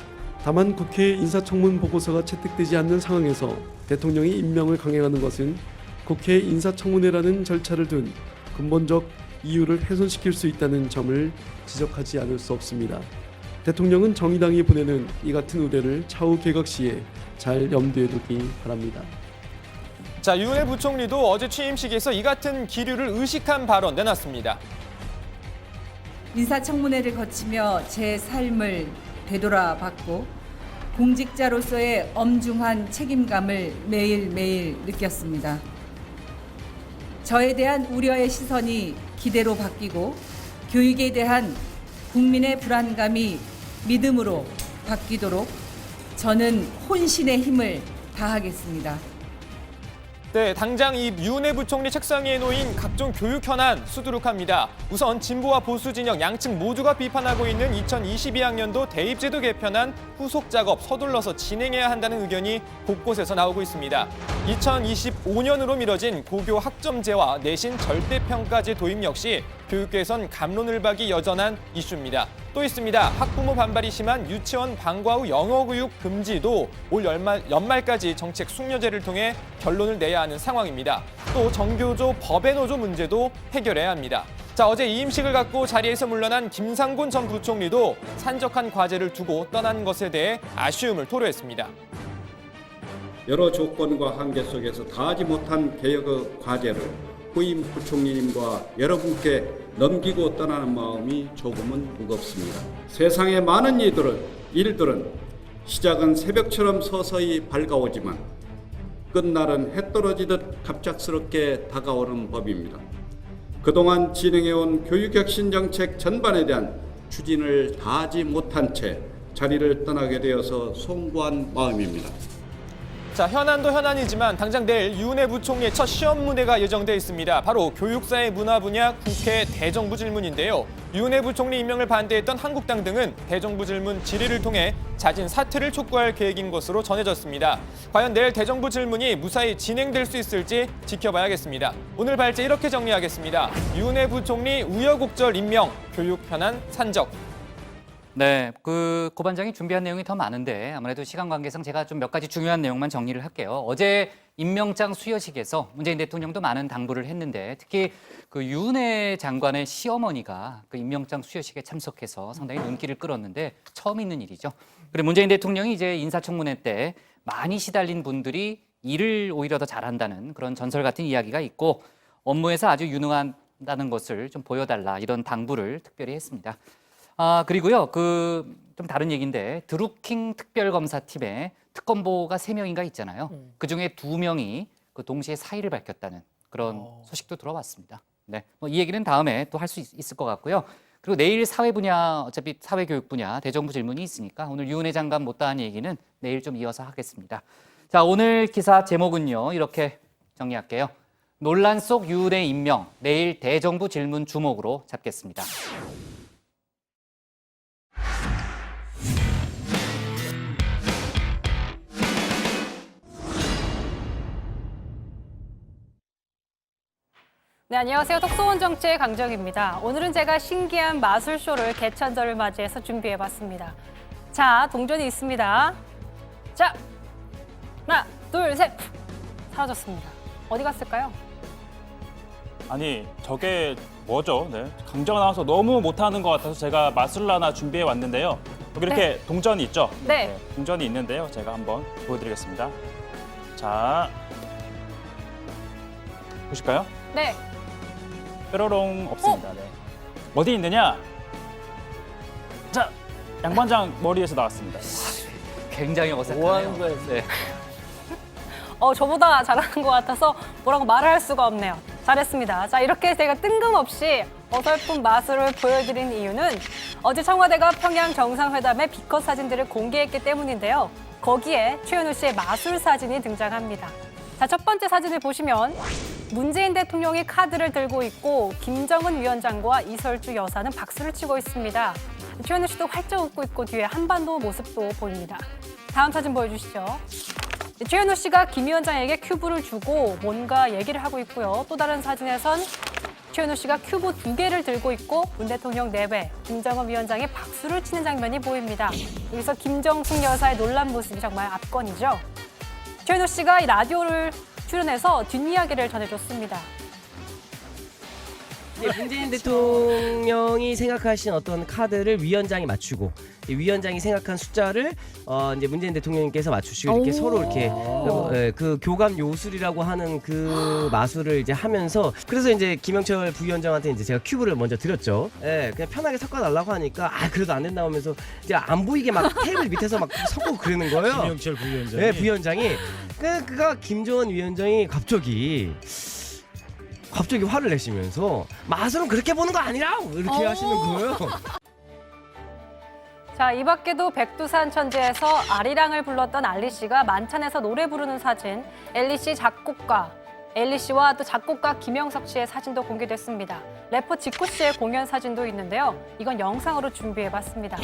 다만 국회 인사청문 보고서가 채택되지 않는 상황에서 대통령이 임명을 강행하는 것은 국회 인사청문회라는 절차를 둔 근본적 이유를 훼손시킬 수 있다는 점을 지적하지 않을 수 없습니다. 대통령은 정의당이 보내는 이 같은 우대를 차후 개각 시에 잘 염두에 두기 바랍니다. 자, 유은혜 부총리도 어제 취임식에서 이 같은 기류를 의식한 발언 내놨습니다. 인사청문회를 거치며 제 삶을 되돌아봤고 공직자로서의 엄중한 책임감을 매일매일 느꼈습니다. 저에 대한 우려의 시선이 기대로 바뀌고 교육에 대한 국민의 불안감이 믿음으로 바뀌도록 저는 혼신의 힘을 다하겠습니다. 네, 당장 이 유은혜 부총리 책상 위에 놓인 각종 교육 현안 수두룩합니다. 우선 진보와 보수 진영 양측 모두가 비판하고 있는 2022학년도 대입제도 개편안 후속 작업 서둘러서 진행해야 한다는 의견이 곳곳에서 나오고 있습니다. 2025년으로 미뤄진 고교 학점제와 내신 절대평가제 도입 역시 교육계에선 갑론을박이 여전한 이슈입니다. 또 있습니다. 학부모 반발이 심한 유치원 방과 후 영어 교육 금지도 올 연말까지 정책 숙려제를 통해 결론을 내야 하는 상황입니다. 또 정교조 법의 노조 문제도 해결해야 합니다. 자, 어제 이임식을 갖고 자리에서 물러난 김상곤 전 부총리도 산적한 과제를 두고 떠난 것에 대해 아쉬움을 토로했습니다. 여러 조건과 한계 속에서 다하지 못한 개혁의 과제를 후임 부총리님과 여러분께 넘기고 떠나는 마음이 조금은 무겁습니다. 세상의 많은 일들은 시작은 새벽처럼 서서히 밝아오지만 끝날은 해 떨어지듯 갑작스럽게 다가오는 법입니다. 그동안 진행해온 교육혁신 정책 전반에 대한 추진을 다하지 못한 채 자리를 떠나게 되어서 송구한 마음입니다. 자, 현안도 현안이지만 당장 내일 유은혜 부총리의 첫 시험 무대가 예정돼 있습니다. 바로 교육사회 문화 분야 국회 대정부 질문인데요. 유은혜 부총리 임명을 반대했던 한국당 등은 대정부 질문 질의를 통해 자진 사퇴를 촉구할 계획인 것으로 전해졌습니다. 과연 내일 대정부 질문이 무사히 진행될 수 있을지 지켜봐야겠습니다. 오늘 발제 이렇게 정리하겠습니다. 유은혜 부총리 우여곡절 임명, 교육 현안 산적. 네, 고 반장이 준비한 내용이 더 많은데 아무래도 시간 관계상 제가 좀 몇 가지 중요한 내용만 정리를 할게요. 어제 임명장 수여식에서 문재인 대통령도 많은 당부를 했는데 특히 그 유은혜 장관의 시어머니가 그 임명장 수여식에 참석해서 상당히 눈길을 끌었는데 처음 있는 일이죠. 그리고 문재인 대통령이 이제 인사청문회 때 많이 시달린 분들이 일을 오히려 더 잘한다는 그런 전설 같은 이야기가 있고 업무에서 아주 유능하다는 것을 좀 보여달라 이런 당부를 특별히 했습니다. 그리고요, 좀 다른 얘기인데, 드루킹 특별검사팀에 특검보가 3명인가 있잖아요. 그 중에 2명이 그 동시에 사의를 밝혔다는 그런 소식도 들어왔습니다. 네. 이 얘기는 다음에 또 할 수 있을 것 같고요. 그리고 내일 사회 분야, 어차피 사회교육 분야 대정부 질문이 있으니까 오늘 유은혜 장관 못다한 얘기는 내일 좀 이어서 하겠습니다. 자, 오늘 기사 제목은요, 이렇게 정리할게요. 논란 속 유은혜 임명, 내일 대정부 질문 주목으로 잡겠습니다. 네, 안녕하세요. 톡소원 정치의 강정입니다. 오늘은 제가 신기한 마술쇼를 개천절을 맞이해서 준비해봤습니다. 자, 동전이 있습니다. 자, 하나, 둘, 셋. 사라졌습니다. 어디 갔을까요? 아니, 저게 뭐죠? 네. 강정 아나운서 너무 못하는 것 같아서 제가 마술을 하나 준비해 왔는데요. 여기 이렇게 네. 동전이 있죠? 네. 동전이 있는데요. 제가 한번 보여드리겠습니다. 자, 보실까요? 네. 뾰로롱 없습니다. 네. 어디 있느냐? 자, 양반장 머리에서 나왔습니다. 굉장히 뭐 어색하네요. 하는 거예요? 네. 저보다 잘하는 것 같아서 뭐라고 말을 할 수가 없네요. 잘했습니다. 자, 이렇게 제가 뜬금없이 어설픈 마술을 보여드린 이유는 어제 청와대가 평양 정상회담의 비컷 사진들을 공개했기 때문인데요. 거기에 최현우 씨의 마술 사진이 등장합니다. 자, 첫 번째 사진을 보시면 문재인 대통령이 카드를 들고 있고 김정은 위원장과 이설주 여사는 박수를 치고 있습니다. 최현우 씨도 활짝 웃고 있고 뒤에 한반도 모습도 보입니다. 다음 사진 보여주시죠. 최현우 씨가 김 위원장에게 큐브를 주고 뭔가 얘기를 하고 있고요. 또 다른 사진에선 최현우 씨가 큐브 2개를 들고 있고 문 대통령 내외, 김정은 위원장이 박수를 치는 장면이 보입니다. 여기서 김정숙 여사의 놀란 모습이 정말 압권이죠. 최현우 씨가 이 라디오를 출연해서 뒷이야기를 전해줬습니다. 문재인 대통령이 생각하신 어떤 카드를 위원장이 맞추고 위원장이 생각한 숫자를 이제 문재인 대통령님께서 맞추시고 이렇게 서로 이렇게 그 교감 요술이라고 하는 그 마술을 이제 하면서 그래서 이제 김영철 부위원장한테 이제 제가 큐브를 먼저 드렸죠. 예, 그냥 편하게 섞어달라고 하니까 그래도 안 된다 하면서 이제 안 보이게 막 테이블 밑에서 막 섞고 그러는 거예요. 김영철 부위원장이. 네, 부위원장이. 그가 김정은 위원장이 갑자기 화를 내시면서 마술은 그렇게 보는 거 아니라 이렇게 하시는 거예요. 자, 이 밖에도 백두산 천지에서 아리랑을 불렀던 알리 씨가 만찬에서 노래 부르는 사진, 엘리 씨 작곡가, 엘리 씨와 또 작곡가 김영석 씨의 사진도 공개됐습니다. 래퍼 지코 씨의 공연 사진도 있는데요. 이건 영상으로 준비해봤습니다.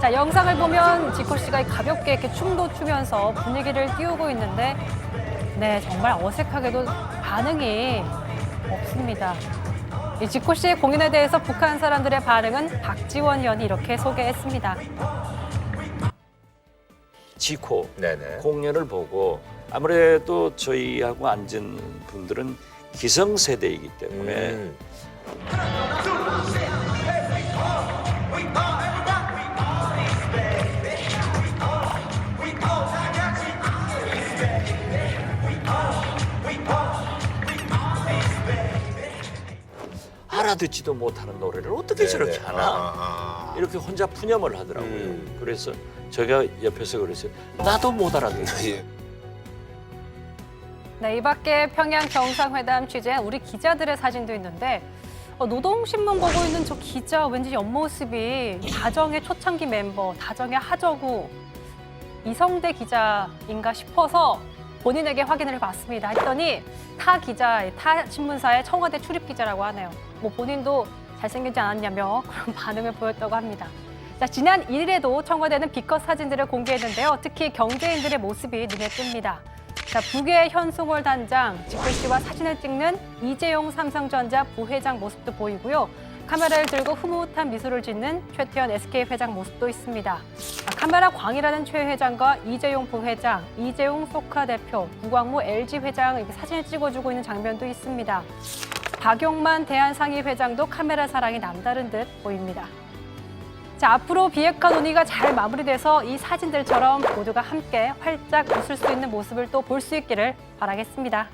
자, 영상을 보면 지코 씨가 가볍게 이렇게 춤도 추면서 분위기를 띄우고 있는데, 네, 정말 어색하게도 반응이 없습니다. 이 지코 씨의 공연에 대해서 북한 사람들의 반응은 박지원 의원이 이렇게 소개했습니다. 지코 공연을 보고 아무래도 저희하고 앉은 분들은 기성세대이기 때문에 알아듣지도 못하는 노래를 어떻게 저렇게 하나 이렇게 혼자 푸념을 하더라고요. 그래서 제가 옆에서 그랬어요. 나도 못 알아듣겠어요. 네, 이 밖에 평양 정상회담 취재한 우리 기자들의 사진도 있는데 노동신문 보고 있는 저 기자 왠지 옆모습이 다정의 초창기 멤버, 다정의 하정우, 이성대 기자인가 싶어서 본인에게 확인을 해봤습니다. 했더니 타 신문사의 청와대 출입 기자라고 하네요. 뭐 본인도 잘생기지 않았냐며 그런 반응을 보였다고 합니다. 자, 지난 1일에도 청와대는 비컷 사진들을 공개했는데요. 특히 경제인들의 모습이 눈에 띕니다. 자, 북의 현승월 단장, 지코 씨와 사진을 찍는 이재용 삼성전자 부회장 모습도 보이고요. 카메라를 들고 흐뭇한 미소를 짓는 최태원 SK 회장 모습도 있습니다. 카메라 광이라는 최 회장과 이재용 부회장, 이재용 소카 대표, 우광무 LG 회장 이렇게 사진을 찍어주고 있는 장면도 있습니다. 박용만 대한상의회장도 카메라 사랑이 남다른 듯 보입니다. 자, 앞으로 비핵화 논의가 잘 마무리돼서 이 사진들처럼 모두가 함께 활짝 웃을 수 있는 모습을 또 볼 수 있기를 바라겠습니다.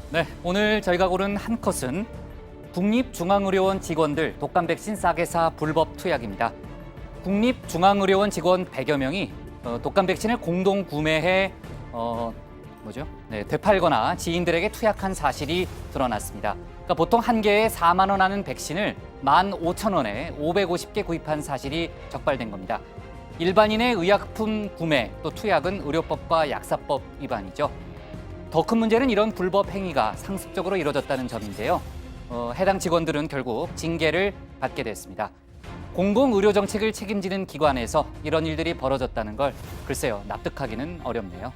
네, 오늘 저희가 고른 한 컷은 국립중앙의료원 직원들 독감 백신 싸게 사 불법 투약입니다. 국립중앙의료원 직원 100여 명이 독감 백신을 공동 구매해 되팔거나 지인들에게 투약한 사실이 드러났습니다. 그러니까 보통 한 개에 4만 원 하는 백신을 15,000원에 550개 구입한 사실이 적발된 겁니다. 일반인의 의약품 구매 또 투약은 의료법과 약사법 위반이죠. 더 큰 문제는 이런 불법 행위가 상습적으로 이뤄졌다는 점인데요. 해당 직원들은 결국 징계를 받게 됐습니다. 공공의료 정책을 책임지는 기관에서 이런 일들이 벌어졌다는 걸 글쎄요, 납득하기는 어렵네요.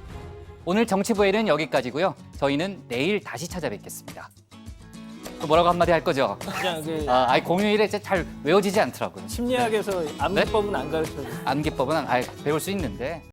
오늘 정치부에는 여기까지고요. 저희는 내일 다시 찾아뵙겠습니다. 또 뭐라고 한마디 할 거죠? 그냥 공휴일에 잘 외워지지 않더라고요. 심리학에서 암기법은 안 가르쳐요. 암기법은 배울 수 있는데.